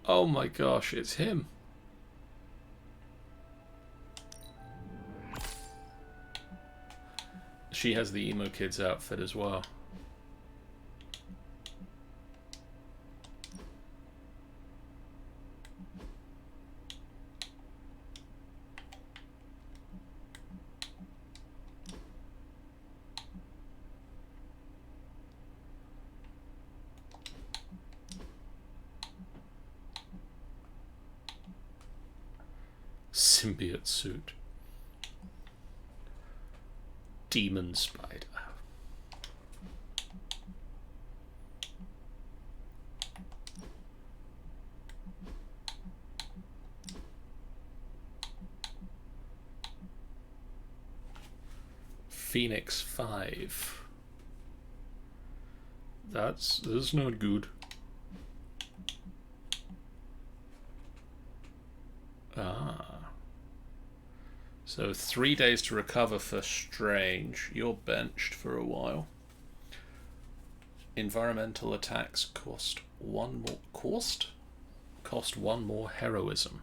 Oh my gosh, it's him. She has the emo kid's outfit as well. Symbiote suit. Demon spider. Phoenix 5. That's not good. Ah. So 3 days to recover for Strange. You're benched for a while. Environmental attacks cost one more heroism.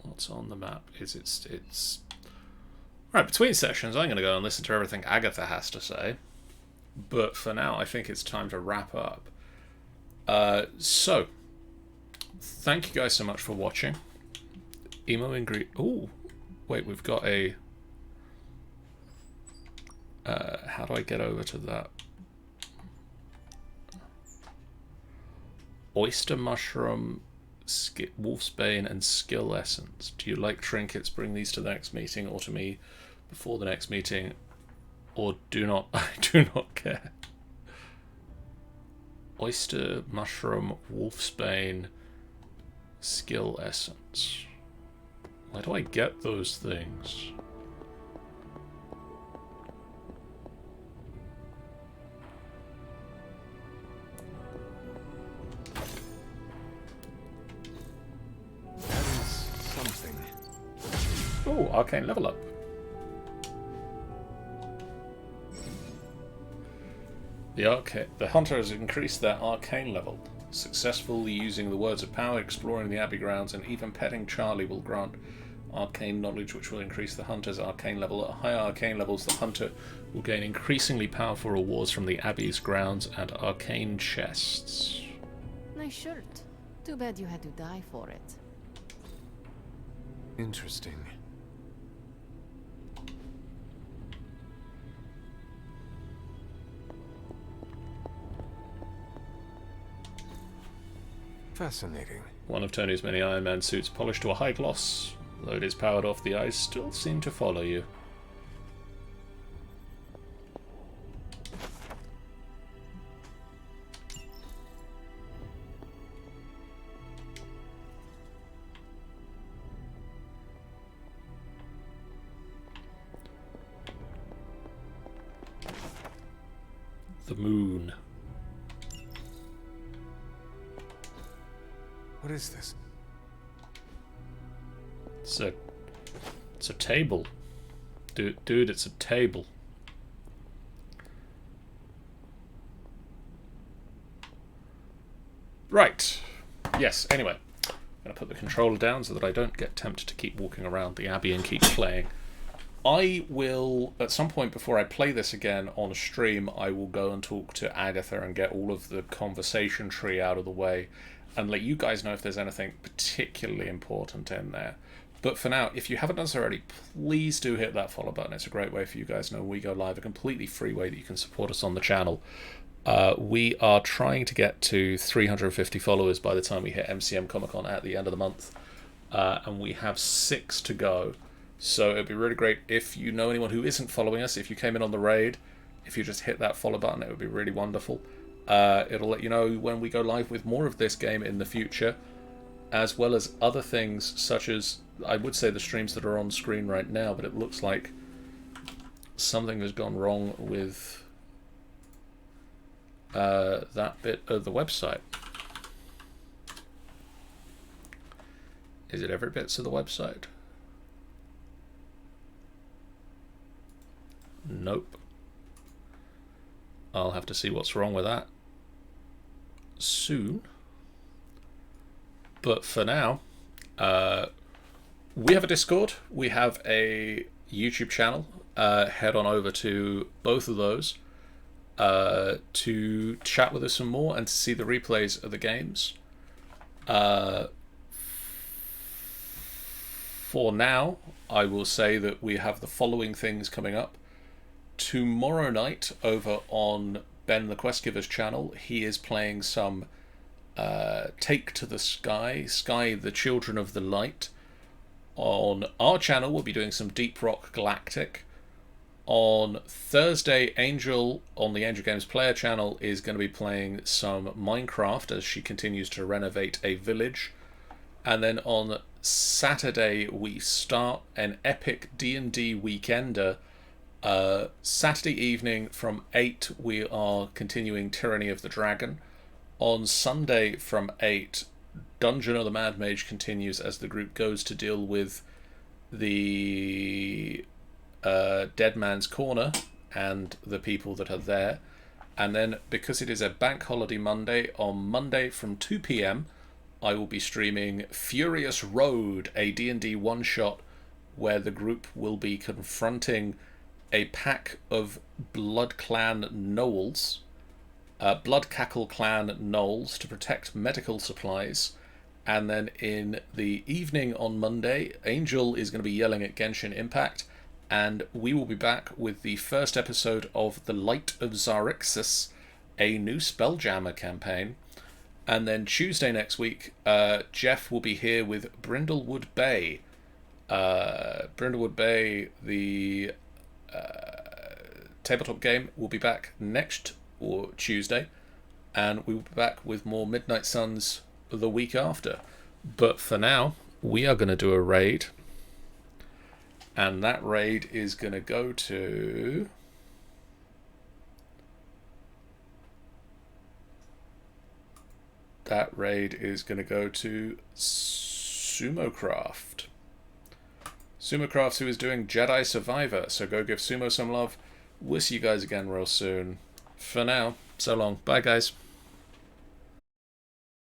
What's on the map? It's right, between sessions I'm gonna go and listen to everything Agatha has to say. But for now I think it's time to wrap up. So thank you guys so much for watching. Emo ingredient. Oh, wait, we've got a. How do I get over to that? Oyster mushroom, wolfsbane, and skill essence. Do you like trinkets? Bring these to the next meeting, or to me before the next meeting, or do not. I do not care. Oyster mushroom, wolfsbane. Skill essence. Why do I get those things? That is something. Oh, arcane level up. The hunter has increased their arcane level. Successfully using the words of power, exploring the Abbey grounds, and even petting Charlie will grant arcane knowledge, which will increase the hunter's arcane level. At higher arcane levels, the hunter will gain increasingly powerful rewards from the Abbey's grounds and arcane chests. Nice shirt. Too bad you had to die for it. Interesting. Fascinating. One of Tony's many Iron Man suits, polished to a high gloss. Though it is powered off, the eyes still seem to follow you. The moon. What is this? It's a table. Dude, it's a table. Right. Yes, anyway. I'm going to put the controller down so that I don't get tempted to keep walking around the Abbey and keep playing. I will, at some point before I play this again on stream, I will go and talk to Agatha and get all of the conversation tree out of the way and let you guys know if there's anything particularly important in there. But for now, if you haven't done so already, please do hit that follow button. It's a great way for you guys to know when we go live, a completely free way that you can support us on the channel. We are trying to get to 350 followers by the time we hit MCM Comic Con at the end of the month. And we have 6 to go. So it'd be really great if you know anyone who isn't following us, if you came in on the raid, if you just hit that follow button, it would be really wonderful. It'll let you know when we go live with more of this game in the future, as well as other things such as, I would say, the streams that are on screen right now, but it looks like something has gone wrong with that bit of the website. Is it every bits of the website? Nope. I'll have to see what's wrong with that soon. But for now, we have a Discord, we have a YouTube channel. Head on over to both of those to chat with us some more and to see the replays of the games. For now, I will say that we have the following things coming up. Tomorrow night, over on Ben the Quest Giver's channel, he is playing some Take to the Sky, the Children of the Light. On our channel, we'll be doing some Deep Rock Galactic. On Thursday, Angel, on the Angel Games Player channel, is going to be playing some Minecraft as she continues to renovate a village. And then on Saturday, we start an epic D&D weekender. Saturday evening from 8, we are continuing Tyranny of the Dragon. On Sunday from 8, Dungeon of the Mad Mage continues as the group goes to deal with the Dead Man's Corner and the people that are there. And then, because it is a bank holiday Monday, on Monday from 2 PM, I will be streaming Furious Road, a D&D one-shot where the group will be confronting a pack of Blood Cackle Clan gnolls to protect medical supplies. And then in the evening on Monday, Angel is going to be yelling at Genshin Impact, and we will be back with the first episode of The Light of Zarixus, a new Spelljammer campaign. And then Tuesday next week, Jeff will be here with Brindlewood Bay. Brindlewood Bay, the tabletop game, will be back next or Tuesday, and we will be back with more Midnight Suns the week after. But for now, we are going to do a raid, and that raid is going to go to Sumocraft. Sumocraft, who is doing Jedi Survivor, so go give Sumo some love. We'll see you guys again real soon. For now, so long. Bye, guys.